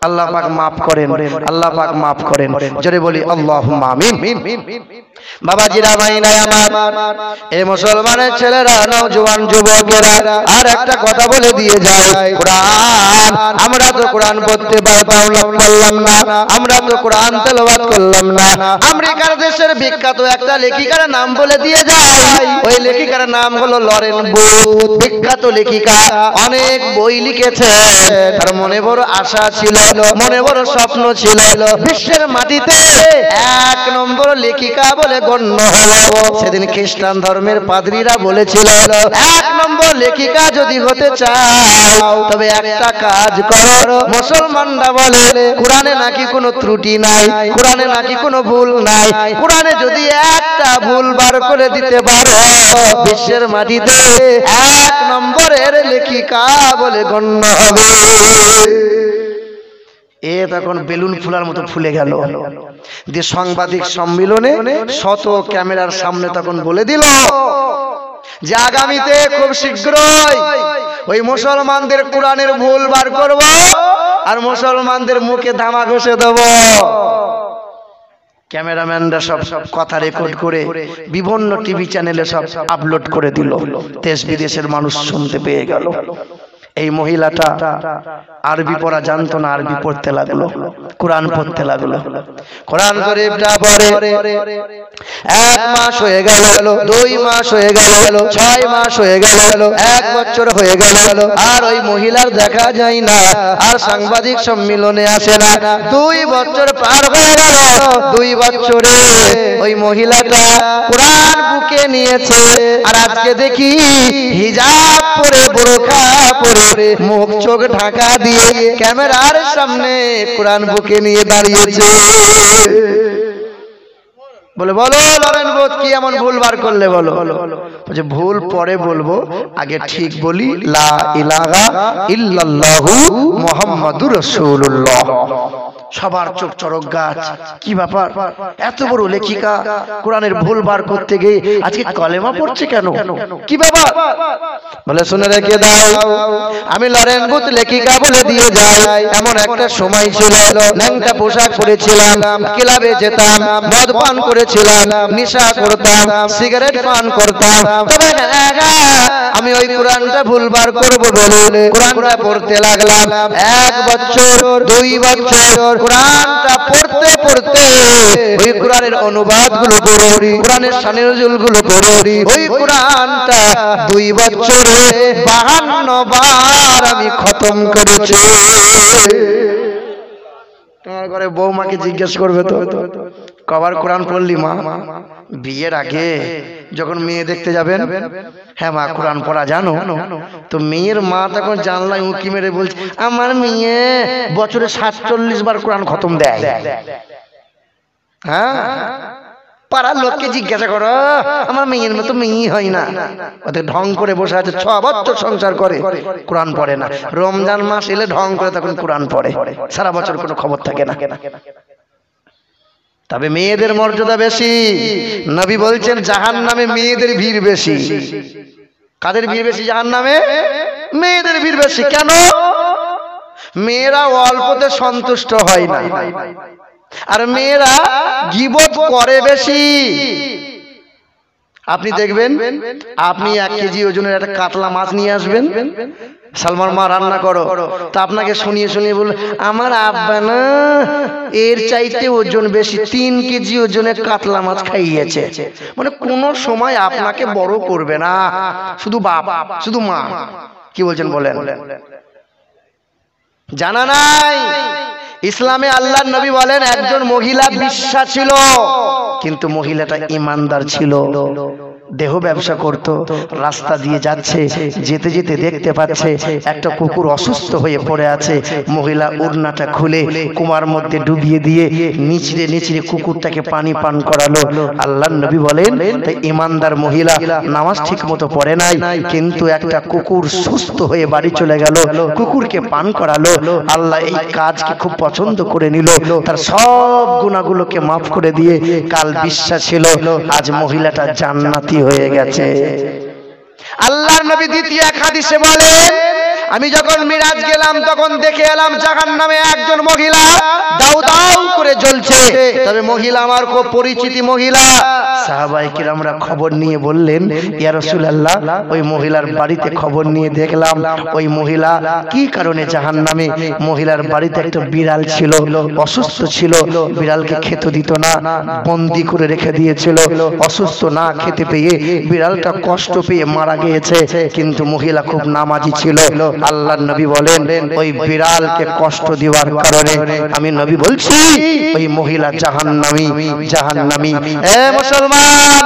আল্লাহ পাক মাফ করেন, আল্লাহ পাক মাফ করেন। জোরে বলি আল্লাহুম্মা আমিন। বাবাজিরা, ভাইরা আমার, এই মুসলমানের ছেলেরা, নওজোয়ান যুবকেরা, আর একটা কথা বলে দিয়ে যায়, কোরআন, আমরা তো কোরআন পড়তে পারলাম না, আমরা তো কোরআন তেলাওয়াত করলাম না। আমেরিকার দেশের বিখ্যাত একটা লেখিকার নাম বলে দিয়ে যায়। ওই লেখিকার নাম হলো লরেন বুথ, বিখ্যাত লেখিকা, অনেক বই লিখেছে। তার মনে বড় আশা ছিল, মনে বড় স্বপ্ন ছিল, বিশ্বের মাটিতে 1 নম্বর লেখিকা বলে গণ্য হলো। সেদিন খ্রিস্টান ধর্মের পাদ্রীরা বলেছিল, 1 নম্বর লেখিকা যদি হতে চাও তবে একটা কাজ করো। মুসলমানরা বলে কোরআনে নাকি কোনো ত্রুটি নাই, কোরআনে নাকি কোনো ভুল নাই, কোরআনে যদি একটা ভুল বার করে দিতে পারো, বিশ্বের মাটিতে 1 নম্বরের লেখিকা বলে গণ্য হবে। এ তখন বেলুন ফুলার মতো ফুলে গেল। যে সাংবাদিক সম্মেলনে শত ক্যামেরার সামনে তখন বলে দিল যে আগামীতে খুব শীঘ্রই ওই মুসলমানদের কোরআনের ভুল বার করব আর মুসলমানদের মুখে ধামা ঘষে দেব। ক্যামেরাম্যানরা সব কথা রেকর্ড করে বিভিন্ন টিভি চ্যানেলে সব আপলোড করে দিল। দেশ বিদেশের মানুষ শুনতে পেয়ে গেল। এই মহিলাটা আরবি পড়া জানতো না, আরবি পড়তে লাগলো, কোরআন পড়তে লাগলো। কোরআন শরীফটা পড়ে 1 মাস হয়ে গেল, 2 মাস হয়ে গেল, 6 মাস হয়ে গেল, 1 বছর হয়ে গেল, আর ওই মহিলার দেখা যায় না, আর সাংবাদিক সম্মেলনে আসে না। 2 বছর পার হয়ে গেল। 2 বছরে ওই মহিলাটা কোরআন বুকে নিয়েছে, আর আজকে দেখি হিজাব পরে, বোরকা পরে, মুখ চোখ ঢাকা দিয়ে ক্যামেরার সামনে কোরআন বুকে নিয়ে দাঁড়িয়েছে। বলে বলো লরেন অনুরোধ, কি এমন ভুল বার করলে বলো? বলছে ভুল পরে বলবো, আগে ঠিক বলি লা ইলাহা ইল্লাল্লাহু মুহাম্মাদুর রাসূলুল্লাহ। সবার চোখ চড়ক গাছ, কি ব্যাপার? এত বড় লেখিকা কোরআনের ভুল বার করতে গিয়ে আজকে কলেমা পড়ছে কেন? কি ব্যাপার? বলে শুনে রেখে দাও, আমি লরেন বুথ লেখিকা বলে দিয়ে যাই, এমন একটা সময় ছিল ল্যাংটা পোশাক পরেছিলাম, ক্লাবে যেতাম, মদ পান করেছিলাম, নেশা করতাম, সিগারেট পান করতাম, তবে আমি ওই কোরআনটা ভুলবার করব বলে কোরআনটা পড়তে লাগলাম। 1 বছর 2 বছর কোরআনটা পড়তে পড়তে ওই কোরআনের অনুবাদ গুলো করি, কোরআনের শানে নজুল গুলো করি, ওই কোরআনটা 2 বছরে 52 বার আমি খতম করেছি। তোমার ঘরে বৌমাকে জিজ্ঞেস করবে তো কবার কোরআন পড়লি মা? বিয়ের আগে যখন মেয়ে দেখতে যাবেন, হ্যাঁ মা কোরআন পড়া জানো? তো মেয়ের মা তখন জানলায় উঁকি মেরে বলছে আমার মেয়ে বছরে 47 বার কোরআন খতম দেয়। হ্যাঁ, পাড়ার লোককে জিজ্ঞাসা করো, আমার মেয়ের মতো মেয়ে হয় না। ওদের ঢং করে বসে আছে, 6 বছর সংসার করে কোরআন পড়ে না। রমজান মাস এলে ঢং করে তখন কোরআন পড়ে, সারা বছর কোনো খবর থাকে না। তবে মেয়েদের মর্যাদা বেশি। নবী বলছেন জাহান্নামে মেয়েদের ভিড় বেশি। কাদের ভিড় বেশি জাহান্নামে? মেয়েদের ভিড় বেশি। কেন? মেয়েরা অল্পতে সন্তুষ্ট হয় না, আর মেয়েরা গীবত করে বেশি। আপনি দেখবেন, আপনি 1 কেজি ওজনের একটা কাতলা মাছ নিয়ে আসবেন, সালমান মা রান্না করো, তা আপনাকে শুনিয়ে শুনিয়ে বলল আমার আব্বা না এর চাইতে ওজন বেশি, 3 কেজি ওজনের কাতলা মাছ খাইয়েছে। মানে কোন সময় আপনাকে বড় করবে না, শুধু বাপ শুধু মা। কি বলছেন বলেন? জানা নাই ইসলামে আল্লাহর নবী বলেন একজন মহিলা বিশ্বাস ছিল, কিন্তু মহিলাটা ইমানদার ছিল, দেহ ব্যবসা করত, রাস্তা দিয়ে যাচ্ছে, যেতে যেতে দেখতে পাচ্ছে একটা কুকুর অসুস্থ হয়ে পড়ে আছে। মহিলা ওড়নাটা খুলে কুয়ার মধ্যে ডুবিয়ে দিয়ে নিচড়ে নিচড়ে কুকুরটাকে পানি পান করালো। আল্লাহর নবী বলেন তাই ইমানদার মহিলা নামাজ ঠিক মতো পড়ে নাই, কিন্তু একটা কুকুর সুস্থ হয়ে বাড়ি চলে গেল, কুকুরকে পান করালো। আল্লাহ এই কাজকে খুব পছন্দ করে নিল, তার সব গুনাহগুলোকে মাফ করে দিয়ে কাল বিশ্বাস ছিল, আজ মহিলাটা জান্নাতি হয়ে গেছে। আল্লাহর নবী দ্বিতীয় এক হাদিসে বলেন আমি যখন মিরাজ গেলাম তখন দেখে এলাম জাহান্নামে একজন মহিলা দাউ দাউ করে জ্বলছে। তবে মহিলা আমার খুব পরিচিতি মহিলা। সাহাবায়ে কিরামরা খবর নিয়ে বললেন ইয়া রাসূলুল্লাহ, ওই মহিলার বাড়িতে খবর নিয়ে দেখলাম ওই মহিলা কি কারণে জাহান্নামে। মহিলার বাড়িতে একটা বিড়াল ছিল, অসুস্থ ছিল, বিড়ালকে খেতে দিত না, বন্দি করে রেখে দিয়েছিল। অসুস্থ না খেতে পেয়ে বিড়ালটা কষ্ট পেয়ে মারা গিয়েছে, কিন্তু মহিলা খুব নামাজি ছিল। আল্লাহর নবী বলেন ওই বিড়ালকে কষ্ট দেওয়ার কারণে আমি নবী বলছি ওই মহিলা জাহান্নামী, জাহান্নামী। এ মুসলমান,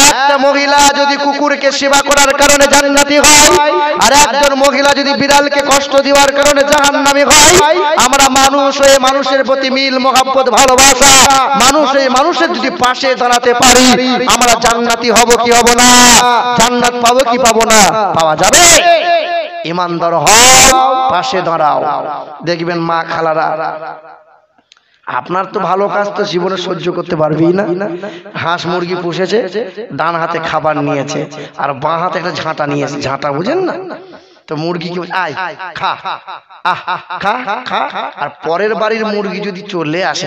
একটা মহিলা যদি কুকুরকে সেবা করার কারণে জান্নাতি হয়, আর একজন মহিলা যদি বিড়ালকে কষ্ট দেওয়ার কারণে জাহান্নামী হয়, আমরা মানুষ হয়ে মানুষের প্রতি মিল মোহাব্বত ভালোবাসা, মানুষ হয়ে মানুষের যদি পাশে দাঁড়াতে পারি আমরা জান্নাতি হব কি হব না? জান্নাত পাবো কি পাবো না? পাওয়া যাবে। ইমানদার হও, পাশে দাঁড়াও, দেখবেন মা খালারা আপনার তো ভালো কাজ তো জীবনে সহ্য করতে পারবি না। হাঁস মুরগি পুষেছে, ডান হাতে খাবার নিয়েছে আর বাঁ হাতে একটা ঝাঁটা নিয়েছে, ঝাঁটা বুঝেন না তো মুরগিকে আয় খা খা খা, আর পরের বাড়ির মুরগি যদি চলে আসে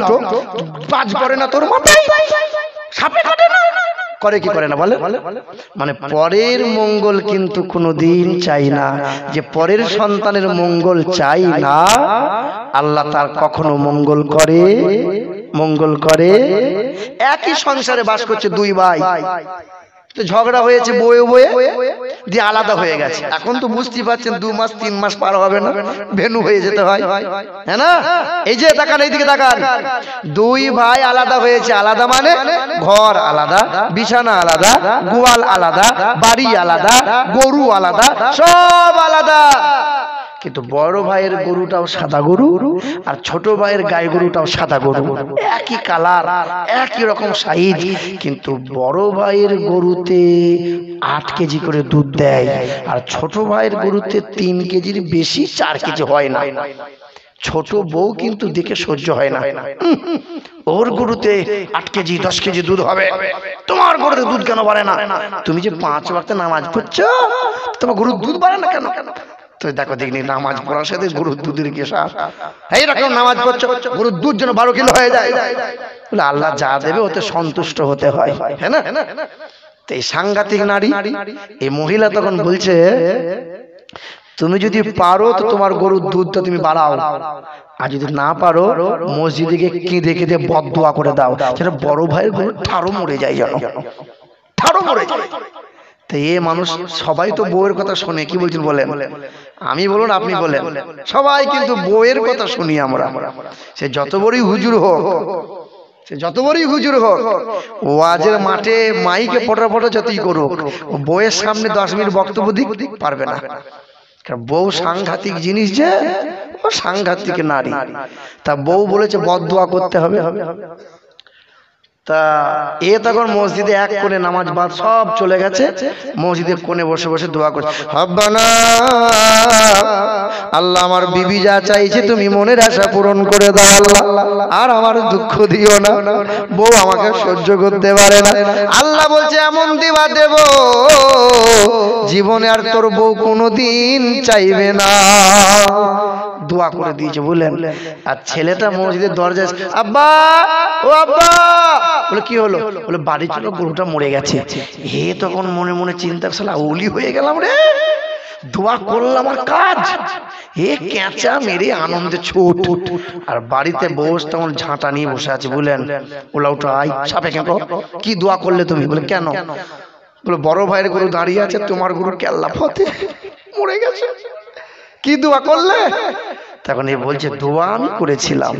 তো বাজ করে না তোর মাথায়, সাপে কাটে না, করে কি করে না বলে? মানে পরের মঙ্গল কিন্তু কোনোদিন চাই না, যে পরের সন্তানের মঙ্গল চাই না আল্লাহ তার কখনো মঙ্গল করে, মঙ্গল করে। একই সংসারে বাস করছে 2 ভাই, তো ঝগড়া হয়েছে বয়ে বয়ে দিয়ে আলাদা হয়ে গেছে। এখন তো বুঝতে পারছেন 2 মাস 3 মাস পার হবে না, ভেনু হয়ে যেতে হয়, হ্যাঁ না? এই যে তাকান, এইদিকে তাকান, 2 ভাই আলাদা হয়েছে। আলাদা মানে ঘর আলাদা, বিছানা আলাদা, গোয়াল আলাদা, বাড়ি আলাদা, গরু আলাদা, সব আলাদা। কিন্তু বড় ভাইয়ের গরুটাও সাদা গরু আর ছোট ভাইয়ের গাই গরুটাও সাদা গরু, একই কালার একই রকম সাইজ, কিন্তু বড় ভাইয়ের গরুতে 8 কেজি করে দুধ দেয় আর ছোট ভাইয়ের গরুতে 3 কেজির বেশি, 4 কেজি হয় না। ছোট বউ কিন্তু দেখে সহ্য হয় না, ওর গরুতে 8 কেজি 10 কেজি দুধ হবে, তোমার গরুতে দুধ কেন বাড়ে না? তুমি যে 5 ওয়াক্ত নামাজ পড়ছো, তোমার গরুর দুধ বাড়ে না কেন? তো দেখো দেখনি নামাজ পড়ার সাথে গরুর দুধের কি সার? এইরকম নামাজ পড়ছো, গরুর দুধ যেন 12 কিলো হয়ে যায়। বলে আল্লাহ যা দেবে ওতে সন্তুষ্ট হতে হয়, হ্যাঁ না? তো এই সাংঘাতিক নারী, এই মহিলা তখন বলছে, তুমি যদি পারো তো তোমার গরুর দুধটা তুমি বাড়াও, আর যদি না পারো মসজিদে গিয়ে কেঁদে কেঁদে বদদোয়া করে দাও যেন বড় ভাইয়ের গরু ঠাড়ো মরে যায়, যেন ঠাড়ো মরে যায়। তো এ মানুষ সবাই তো বউয়ের কথা শোনে, কি বলছেন বলেন? আমি বলুন আপনি বলেন, সবাই কিন্তু বউয়ের কথা শুনি আমরা। সে যত বড়ই হুজুর হোক, সে যত বড়ই হুজুর হোক, ওয়াজের মাঠে মাইকে পটা পটা যতই করুক, বউয়ের সামনে 10 মিনিট বক্তব্য দিক পারবে না। বউ সাংঘাতিক জিনিস, যে ও সাংঘাতিক নারী। তা বউ বলেছে বদদোয়া করতে হবে। তা এ তখন মসজিদে এক কোণে নামাজ বাদ সব চলে গেছে, মসজিদের কোণে বসে বসে দোয়া করছে, রব্বানা আল্লাহ আমার বিবি যা চাইছে তুমি মনের আশা পূরণ করে দাও আল্লাহ, আর আমার দুঃখ দিও না, বউ আমাকে সহ্য করতে পারে না। আল্লাহ বলছে এমন দিবা দেব জীবনে আর তোর বউ কোনোদিন চাইবে না। দোয়া করে দিয়েছে বুঝলেন। আর ছেলেটা মসজিদের দরজায়, আব্বা ও আব্বা, বলে কি হলো? বলে বাড়ি চলো, গরুটা মরে গেছে। হে তখন মনে মনে চিন্তা, শালা ওলি হয়ে গেলাম রে, দোয়া করলাম আর কাজ, হে কেঁচা মেরে আনন্দে ছোট। আর বাড়িতে বস তখন ঝাঁটা নিয়ে বসে আছে বুঝলেন। ওলা উঠো, আই সাপে কেন, কি দোয়া করলে তুমি? বলে কেন? বলে বড় ভাইয়ের গরু দাঁড়িয়ে আছে, তোমার গরুর কেল্লা ফতে মরে গেছে, কি দোয়া করলে? তখন এ বলছে দোয়া আমি করেছিলাম,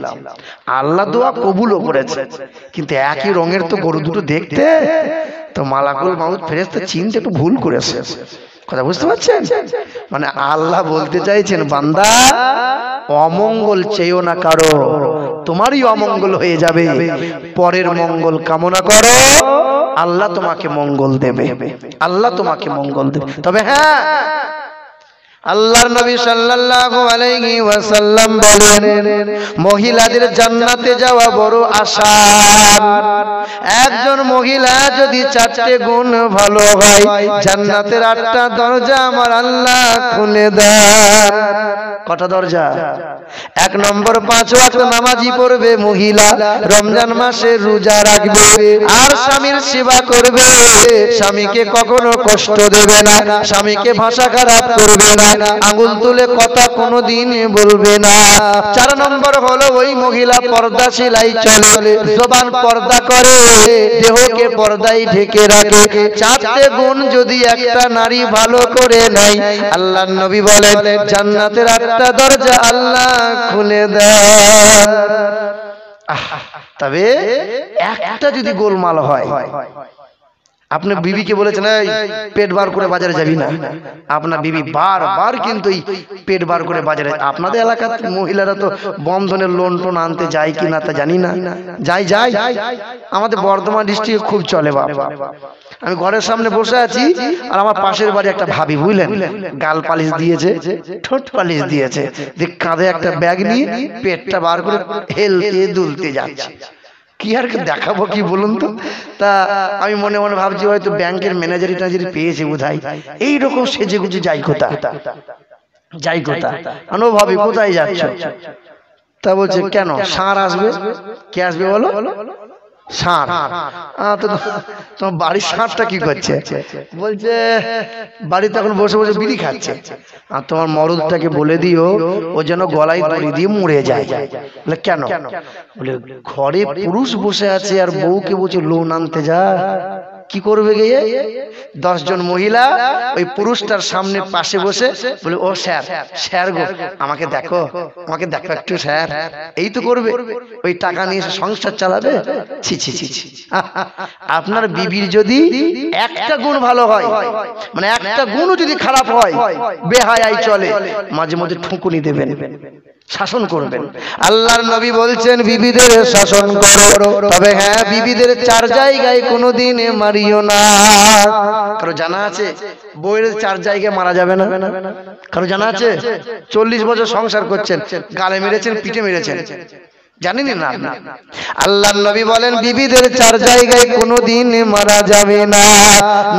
আল্লাহ দোয়া কবুলও করেছে, কিন্তু একই রঙের তো গরু দুটো দেখতে, তো মালাকুল মাউত ফেরেশতা চিনতে একটু ভুল করেছে। কথা বুঝতে পারছেন? মানে আল্লাহ বলতে চাইছেন, বান্দা অমঙ্গল চেয়েও না কারো, তোমারই অমঙ্গল হয়ে যাবে, পরের মঙ্গল কামনা করো, আল্লাহ তোমাকে মঙ্গল দেবে, আল্লাহ তোমাকে মঙ্গল দেবে। তবে হ্যাঁ, আল্লাহর নবী সাল্লাল্লাহু আলাইহি ওয়াসাল্লাম বলেন, মহিলাদের জান্নাতে যাওয়া বড় আসান। একজন মহিলা যদি 4টে গুণ ভালো হয়, জান্নাতের 8টা দরজা আমার আল্লাহ খুলে দেন। কটা দরজা? 1 নম্বর 5 ওয়াক্ত নামাজি পড়বে মহিলা, রমজান মাসে রোজা রাখবে, আর স্বামীর সেবা করবে, স্বামীকে কখনো কষ্ট দেবে না, স্বামীকে ভাষা খারাপ করবে না, আঙ্গুল তুলে কথা কোনোদিন বলবে না। 4 নম্বর হলো ওই মহিলা পর্দাশীলাই চলে, জবান পর্দা করে, দেহকে পর্দায় ঢেকে রাখে। 4টে গুণ যদি একটা নারী ভালো করে নেয়, আল্লাহর নবী বলেন জান্নাতের 8টা দরজা আল্লাহ খুলে দেন। তবে একটা যদি গোলমাল হয়, আপনি বিবিকে বলেছেন এই পেট বার করে বাজারে যাবি না, আপনার বিবি বারবার কিন্তু এই পেট বার করে বাজারে, আপনাদের এলাকার মহিলারা তো বন্ধনের লোন টোন আনতে যায় কি না তা জানি না, যায় আমাদের বর্ধমান ডিস্ট্রিক্টে খুব চলে বাবা। আমি ঘরের সামনে বসে আছি, আর আমার পাশের বাড়ি একটা ভাবি বুঝলেন, গাল পালিশ দিয়েছে, ঠোঁট পালিশ দিয়েছে, দেখ কাঁধে একটা ব্যাগ নিয়ে পেটটা বার করে হেলতে দুলতে যাচ্ছে। কি আর দেখাবো কি বলুন তো? তা আমি মনে মনে ভাবছি হয়তো ব্যাংকের ম্যানেজারি টাজারি পেয়েছে বোধহয়, এইরকম সেজে গুজে যাই কোথা, ভাবি কোথায় যাচ্ছ? তা বলছে কেন, ষাঁড় আসবে। কে আসবে বলো? ষাঁড়। তোমার বাড়ির ষাঁড়টা কি করছে? বলছে বাড়িতে এখন বসে বসে বিড়ি খাচ্ছে, আর তোমার মরদটাকে বলে দিও ও যেন গলায় দড়ি দিয়ে মরে যায়। বলে কেন? বলে ঘরে পুরুষ বসে আছে আর বউকে বলছে লোন আনতে যা। কি করবে গিয়ে 10 জন মহিলা ওই পুরুষটার সামনে পাশে বসে বলে, ও স্যার, স্যার গো আমাকে দেখো একটু স্যার, এই তো করবে, ওই টাকা নিয়ে সংসার চালাবে। ছি ছি ছি ছি। আপনার বিবির যদি একটা গুণ ভালো হয়, মানে একটা গুণও যদি খারাপ হয়, বেহায়াই চলে, মাঝে মধ্যে ঠুকুনি দেবেন, শাসন করবেন। আল্লাহর নবী বলছেন বিবিদের শাসন করো, তবে হ্যাঁ বিবিদের 4 জায়গায় কোনোদিন মারিও না। কারো জানা আছে বউয়ের 4 জায়গায় মারা যাবে না? কারো জানা আছে? 40 বছর সংসার করছেন, গালে মেরেছেন, পিঠে মেরেছেন, জানেন না? আল্লাহর নবী বলেন বিবিদের 4 জায়গায় কোনোদিন মারা যাবে না।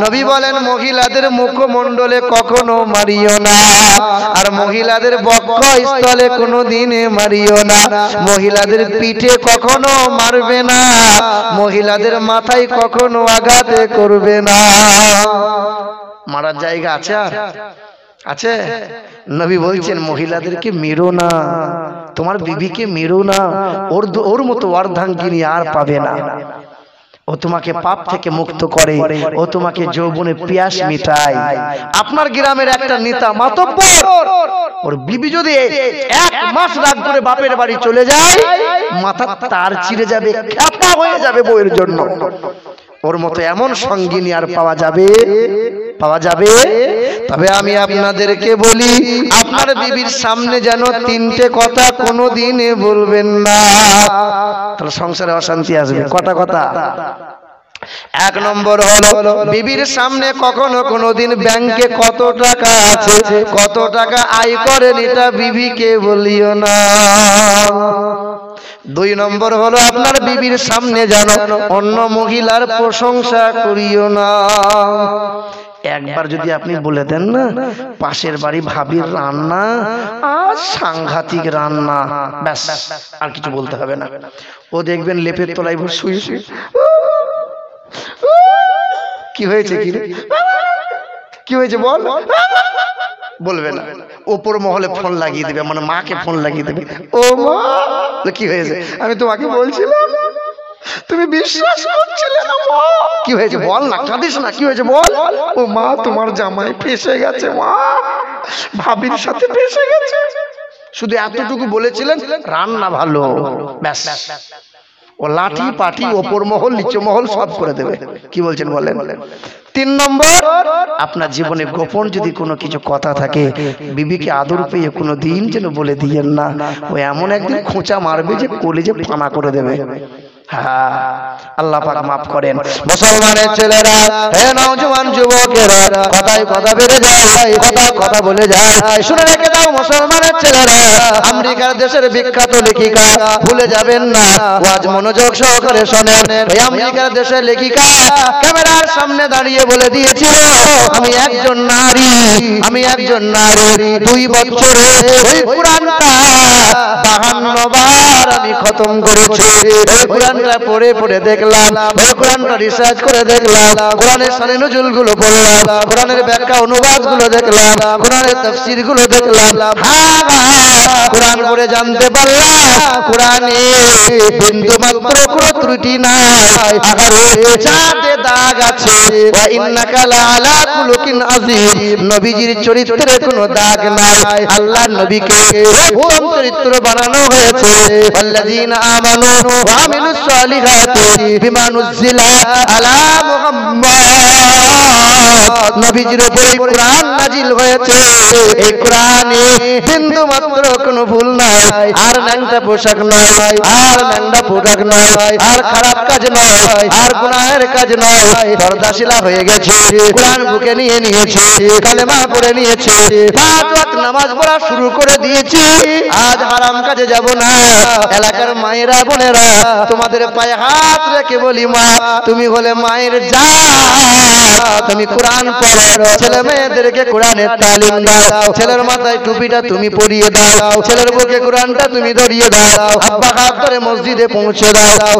নবী বলেন মহিলাদের মুখমণ্ডলে কখনো মারিও না, আর মহিলাদের বক্ষস্থলে কোনোদিন মারিও না, মহিলাদের পিঠে কখনো মারবে না, মহিলাদের মাথায় কখনো আঘাত করবে না। মারার জায়গা আছে? আর আছে? নবী বলছেন মহিলাদেরকে মেরো না, তোমার বিবিকে মেরো না, ওর মতো অর্ধাঙ্গিনী আর পাবে না। ও তোমাকে পাপ থেকে মুক্ত করে, ও তোমাকে যৌবনে পিয়াস মিটায়। আপনার গ্রামের একটা নেতা মাতব্বর, ওর বিবি যদি 1 মাস রাগ করে বাপের বাড়ি চলে যায়, মাথা তার ছিঁড়ে যাবে, খ্যাপা হয়ে যাবে বউয়ের জন্য। ওর মতো এমন সঙ্গিনী আর পাওয়া যাবে? তবে আমি আপনাদেরকে বলি, আপনার বিবির সামনে যেন 3টে কথা কোনোদিন বলবেন না, তাহলে সংসারে অশান্তি আসবে। কটা কথা? 1 নম্বর হলো বিবির সামনে কখনো কোনোদিন ব্যাংকে কত টাকা আছে, কত টাকা আয় করেন, এটা বিবিকে বলিও না। 2 নম্বর হলো আপনার বিবির সামনে যেন অন্য মহিলার প্রশংসা করিও না। একবার যদি আপনি বলে দেন না, পাশের বাড়ি ভাবির রান্না আর সাংঘাতিক রান্না, ব্যাস আর কিছু বলতে হবে না। ও দেখবেন লেপের তলায় শুয়ে শুয়ে কি হয়েছে, কি হয়েছে বল, বলবে না। ওপর মহলে ফোন লাগিয়ে দেবে, মানে মাকে ফোন লাগিয়ে দেবে, ও মা কি হয়েছে, আমি তোমাকে বলছিলাম, তুমি বিশ্বাস করছিলে না, মা কি হয়েছে বল না, কাঁদিস না, কি হয়েছে বল। ও মা তোমার জামাই ফেসে গেছে, মা ভাবির সাথে ফেসে গেছে। শুধু এতটুকু বলেছিলেন, রান্না ভালো, ব্যাস। ও লাঠি পাঠি ওপর মহল নিচু মহল সব করে দেবে। কি বলছেন বলেন? 3 নম্বর, আপনার জীবনে গোপন যদি কোনো কিছু কথা থাকে, বিবিকে আদর পেয়ে কোনো দিন যেন বলে দিয়েন না। ও এমন একদিন খোঁচা মারবে যে কলেজে ফানা করে দেবে। আল্লাহ পাক মাফ করেন। মুসলমানের ছেলেরা, হে নওজোয়ান যুবকেরা, কথায় কথা বেড়ে যায়, কথা বলে যায়, শুনে রেখে দাও মুসলমানের ছেলেরা। আমেরিকার দেশের বিখ্যাত লেখিকা, ভুলে যাবেন না, ওয়াজ মনোযোগ সহকারে শোনেন। এই আমেরিকার দেশের লেখিকা ক্যামেরার সামনে দাঁড়িয়ে বলে দিয়েছিল, আমি একজন নারী, 2 বছরে ওই কোরআনটা 52 বার আমি খতম করেছি। ওই কোরআনটা পড়ে দেখলাম, ওই কোরআনটা রিসার্চ করে দেখলাম, কোরআনের শানে নুজুল গুলো পড়লাম, কোরআনের ব্যাখ্যা অনুবাদ গুলো দেখলাম, কোরআনের তাফসীর গুলো দেখলাম। কোরআন পড়ে জানতে পারলাম কোরআনে বিন্দু মাত্র কোনো ত্রুটি নাই, চাঁদে দাগ আছে। ওয়া ইন্নাকা লাআলা খুলুকিন আযীম, নবীজির চরিত্রে কোনো দাগ নাই। আল্লাহর নবীকে উত্তম চরিত্র বানানো হয়েছে। আল্লাযীনা আমানু ওয়া আমিলুস সালিহাতি বিমা নুজিলা আলা মুহাম্মাদ, নবীজির উপরে কোরআন নাজিল হয়েছে। এই কোরআনে বিন্দু মাত্র কোনো ভুল নাই, আর ন্যাংটা পোশাক নয়, আর ন্যাংটা পোশাক নয়, আর খারাপ কাজ নয়, আর গুনাহের কাজ নয়। পর্দাশীলা হয়ে গেছে, কোরআন বুকে নিয়ে নিয়েছে, কালেমা পড়ে নিয়েছে, 5 ওয়াক্ত নামাজ পড়া শুরু করে দিয়েছি। আজ হারাম কাজে যাব না। এলাকার মায়েরা বোনেরা, তোমাদের পায়ে হাত রেখে বলি, মা তুমি হলে মায়ের জাত, তুমি কোরআন পড়ো, ছেলে মেয়েদেরকে কোরআনের তালিম দাও, ছেলের মাথায় টুপিটা তুমি পরিয়ে দাও, ছেলের বুকে কোরআনটা তুমি ধরিয়ে দাও, আব্বা হাত ধরে মসজিদে পৌঁছে দাও।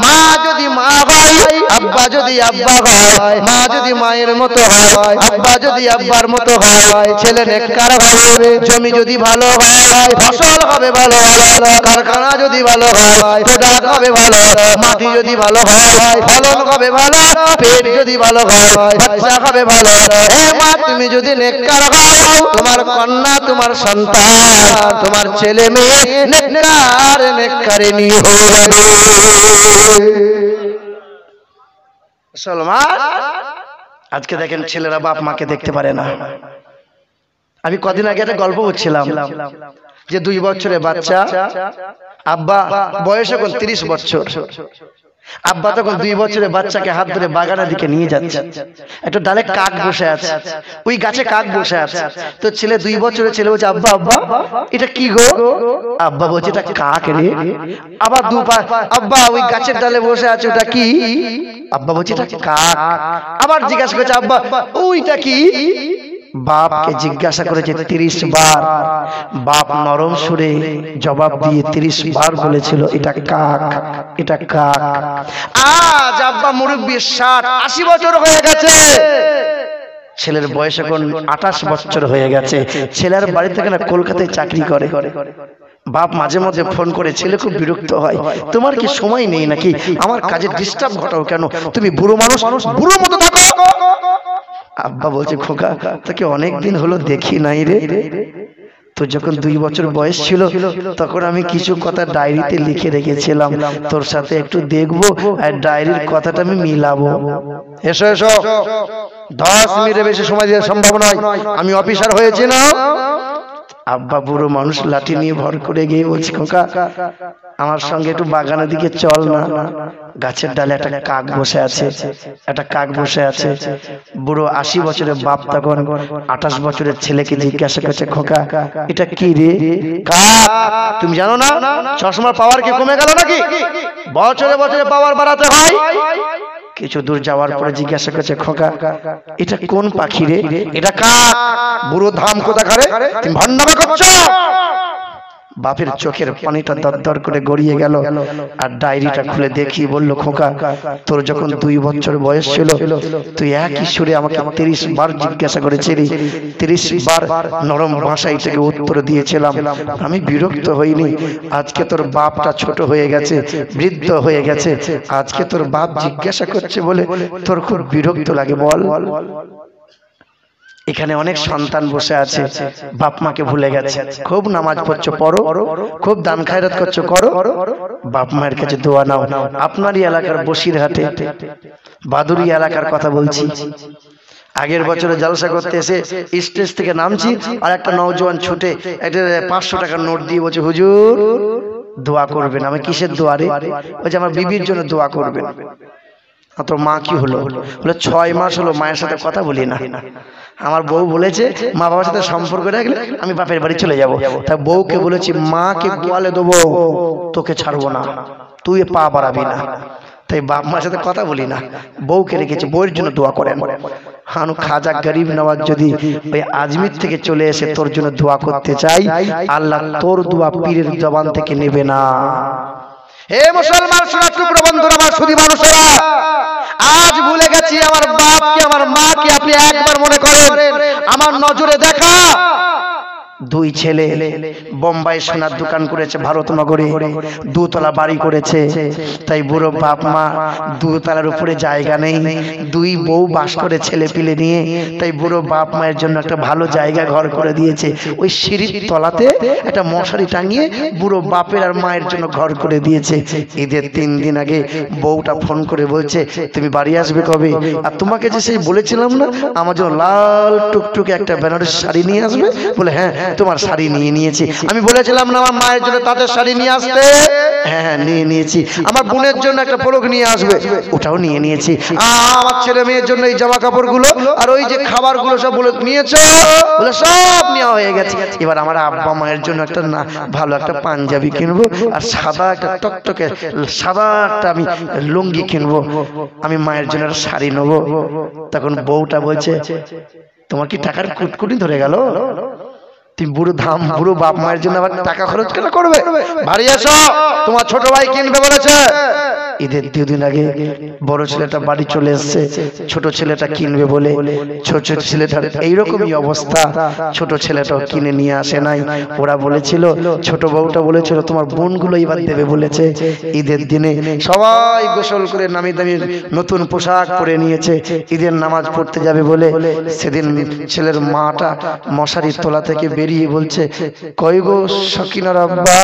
মা যদি মা হয়, আব্বা যদি আব্বা হয়, মা যদি মায়ের মতো হয়, আব্বা যদি আব্বার মতো হয়, ছেলে নেককার হবে, জমি যদি ভালো হয়, ফসল হবে ভালো, কারখানা যদি ভালো হয়, প্রোডাক্ট হবে ভালো, মাটি যদি ভালো হয়, ফলন হবে ভালো, পেট যদি ভালো হয়, বাচ্চা হবে ভালো। হে মা, তুমি যদি নেককার হও, তোমার কন্যা, তোমার সন্তান, তোমার ছেলে মেয়ে নেককার নেককারিনী হবে। মুসলমান, আজকে দেখেন ছেলেরা বাপ মাকে দেখতে পারে না। আমি কদিন আগে একটা গল্প বলছিলাম যে 2 বছরের বাচ্চা, আব্বা বয়স এখন 30 বছর, আব্বা তখন 2 বছরের বাচ্চাকে হাত ধরে বাগানের দিকে নিয়ে যাচ্ছে। একটা ডালে কাক বসে আছে, ওই গাছে কাক বসে আছে। তো ছেলে 2 বছরের ছেলে বলছে, আব্বা আব্বা এটা কি গো? আব্বা বলছে, এটা কাক রে। আবার আব্বা ওই গাছের ডালে বসে আছে, ওটা কি? আব্বা বলছে, এটা কাক। আবার জিজ্ঞাসা করছে, আব্বা ওইটা কি? বাপকে জিজ্ঞাসা করেছে 30 বার। বাপ নরম সুরে জবাব দিয়ে 30 বার বলেছিল, এটা কাক, এটা কাক। আজ আব্বা মুরব্বি 60-80 বছর হয়ে গেছে, ছেলের বয়স এখন 28 বছর হয়ে গেছে। ছেলের বাড়ি থেকে না কলকাতায় চাকরি করে। বাপ মাঝে মাঝে ফোন করে, ছেলে খুব বিরক্ত হয়, তোমার কি সময় নেই নাকি? আমার কাজে ডিস্টার্ব ঘটাও কেন? তুমি বুড়ো মানুষ, বুড়ো মতো থাকো। আব্বা বলছে, খোকা তোকে অনেকদিন হলো দেখি নাই রে। তো যখন 2 বছর বয়স ছিল তখন আমি কিছু কথা ডায়েরিতে লিখে রেখেছিলাম, তোর সাথে একটু দেখবো আর ডায়েরির কথাটা আমি মিলাবো। এসো এসো, 10 মিনিটের বেশি সময় দেওয়া সম্ভব নয়, আমি অফিসার হয়েছি না। আব্বা বুড়ো মানুষ লাঠি নিয়ে ভর করে গিয়ে বলছি, খোকা আমার সঙ্গে একটু বাগানের দিকে চল না। গাছের ডালে একটা কাক বসে আছে, একটা কাক বসে আছে। বুড়ো 80 বছরের বাপ তখন 28 বছরের ছেলেকে জিজ্ঞাসা করছে, খোকা এটা কি রে? কাক। তুমি জানো না চশমার পাওয়ার কি কমে গেল নাকি? বছরে বছরে পাওয়ার বাড়াতে হয়। কিছু দূর যাওয়ার পরে জিজ্ঞাসা করছে, খোকা এটা কোন পাখি রে? এটা কাক। বুড়ো ধাম কোথাকারে, তুমি ভান্ডামি করছো। বাপের চোখের পানিটা দরদর করে গড়িয়ে গেল, আর ডায়েরিটা খুলে দেখি বলল, খোকা তোর যখন 2 বছর বয়স ছিল তুই একই সুরে আমাকে 30 বার জিজ্ঞাসা করেছিলি, 30 বার নরম ভাষায় থেকে উত্তর দিয়েছিলাম। আমি বিরক্ত হইনি। আজকে তোর বাপটা ছোট হয়ে গেছে, বৃদ্ধ হয়ে গেছে, আজকে তোর বাপ জিজ্ঞাসা করছে বলে তোর খুব বিরক্ত লাগে বল? এখানে অনেক সন্তান বসে আছে, বাপ মাকে ভুলে গেছে। খুব নামাজ পড়ছো পড়ো, খুব দান খায়রাত করছো করো, বাপ মায়ের কাছে দোয়া নাও। আপনারই এলাকার বসিরহাটে বাদুরি এলাকার কথা বলছি, আগের বছরে জলসা করতে এসে স্টেজ থেকে নামছি, আর একটা নওজোয়ান ছুটে একটা 500 টাকার নোট দিয়ে বলছে, হুজুর দোয়া করবেন। আমি কিসের দোয়া রে? বলছে আমার বিবির জন্য দোয়া করবেন। তোর মা কি হলো? বলে 6 মাস হলো মায়ের সাথে কথা বলি না। আমার বউ বলেছে মা বাবার সাথে সম্পর্ক রাখলে আমি বাপের বাড়ি চলে যাব। তাই বউকে বলেছি, মাকে গোয়ালে দেবো, তোকে ছাড়বো না, তুই পা বাড়াবি না। তাই বাপ মার সাথে কথা বলি না, বউকে রেখেছি, বউয়ের জন্য দোয়া করেন। হানু খাজা গরিব নওয়াজ যদি ওই আজমির থেকে চলে এসে তোর জন্য দোয়া করতে চাই, আল্লাহ তোর দোয়া পীরের জবান থেকে নেবে না। হে মুসলমান সোনার টুকরো বন্ধুরা, আমার সুধী মানুষেরা, আজ ভুলে গেছি আমার বাপকে, আমার মাকে। আপনি একবার মনে করেন, আমার নজরে দেখা 2 ছেলে বোম্বাই সোনার দোকান করেছে, ভারতনগরে 2 তলা বাড়ি করেছে। তাই বুড়ো বাপ মা 2 তলার উপরে জায়গা নেই, 2 বউ বাস করে ছেলে পিলে নিয়ে। তাই বুড়ো বাপ মায়ের জন্য একটা ভালো জায়গা ঘর করে দিয়েছে, ওই সিঁড়ির তলাতে একটা মশারি টাঙিয়ে বুড়ো বাপের আর মায়ের জন্য ঘর করে দিয়েছে। ঈদের 3 দিন আগে বউটা ফোন করে বলছে, তুমি বাড়ি আসবে কবে? আর তোমাকে যে সেই বলেছিলাম না আমার জন্য লাল টুকটুকে একটা বেনারসি শাড়ি নিয়ে আসবে? বলে হ্যাঁ, তোমার শাড়ি নিয়ে নিয়েছি। আমি বলেছিলাম না আমার মায়ের জন্য তাদের শাড়ি নিয়ে আসতে? হ্যাঁ নিয়ে নিয়েছি। আমার বোনের জন্য একটা পলক নিয়ে আসবে, ওটাও নিয়ে নিয়েছি। আমার ছেলে মেয়ের জন্য এই জামা কাপড়গুলো আর ওই যে খাবারগুলো সব বলে নিয়েছো? বলে সব নেওয়া হয়ে গেছে। এবার আমার আব্বা মায়ের জন্য একটা না ভালো একটা পাঞ্জাবি কিনবো, আর সাদা একটা টকটকে সাদা একটা আমি লুঙ্গি কিনবো, আমি মায়ের জন্য একটা শাড়ি নেবো। তখন বউটা বলছে, তোমার কি টাকার কুটকুটি ধরে গেল? তুমি বুড়ো বাপ মায়ের জন্য আবার টাকা খরচ কেন করবে? বাড়ি এসো, তোমার ছোট ভাই কিনবে বলেছে। ঈদের 2 দিন আগে বড় ছেলেটা বাড়ি চলে এসেছে, ছোট ছেলেটা কিনবে বলে। ছোট ছেলেটার এইরকমই অবস্থা, ছোট ছেলেটাও কিনে নিয়ে আসে নাই। ওরা বলেছিল, ছোট বউটা বলেছিল তোমার বোনগুলো এবার দেবে বলেছে। ঈদের দিনে সবাই গোসল করে নামি দামি নতুন পোশাক পরে নিয়েছে, ঈদের নামাজ পড়তে যাবে বলে। সেদিন ছেলের মাটা মশারির তলা থেকে বেরিয়ে বলছে, কই গো সকিনার আব্বা,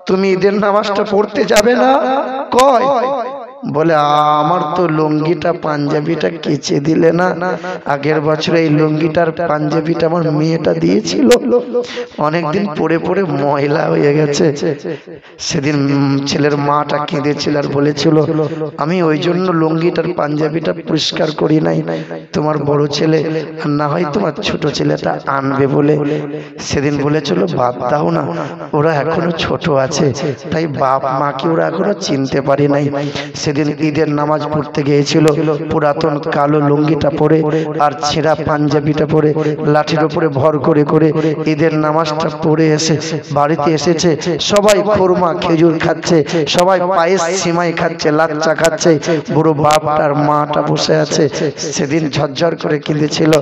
তুমি ঈদের নামাজটা পড়তে যাবে না? কয় বলে, আমার তো লুঙ্গিটা পাঞ্জাবিটা কেচে দিলে না, আগের বছর এই লুঙ্গিটার পাঞ্জাবিটা আমার মেয়েটা দিয়েছিল, অনেকদিন পরে পরে ময়লা হয়ে গেছে। সেদিন ছেলের মাটা কেঁদেছিল আর বলেছিল, আমি ওই জন্য লুঙ্গিটার পাঞ্জাবিটা পরিষ্কার করি নাই, তোমার বড় ছেলে আর না হয় তোমার ছোট ছেলেটা আনবে বলে। সেদিন বলেছিল, বাদ দাও না, ওরা এখনো ছোট আছে, তাই বাপ মাকে ওরা এখনো চিনতে পারে নাই। সেদিন ঈদের নামাজ পড়তে গিয়েছিল, পুরাতন কালো লুঙ্গিটা পরে আর ছেঁড়া পাঞ্জাবিটা পরে লাঠির উপরে ভর করে করে ঈদের নামাজটা পড়ে এসে বাড়িতে এসেছে। সবাই খুরমা খেজুর খাচ্ছে, সবাই পায়েস সিমাই খাচ্ছে, লাচ্চা খাচ্ছে, বুড়ো বাপটার মাটা বসে আছে। সেদিন ঝরঝর করে কেঁদেছিল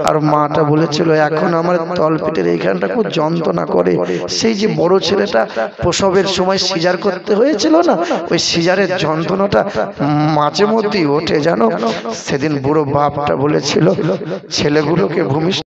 আর মাটা বলেছিল, এখন আমার তলপেটের এইখানটা খুব যন্ত্রণা করে, সেই যে বড় ছেলেটা প্রসবের সময় সিজার করতে হয়েছিল না, ওই সিজারের যন্ত্রণাটা মাঝে মধ্যেই ওঠে জানো। সেদিন বুড়ো বাপটা বলেছিল, ছেলেগুলোকে ভূমিষ্ঠ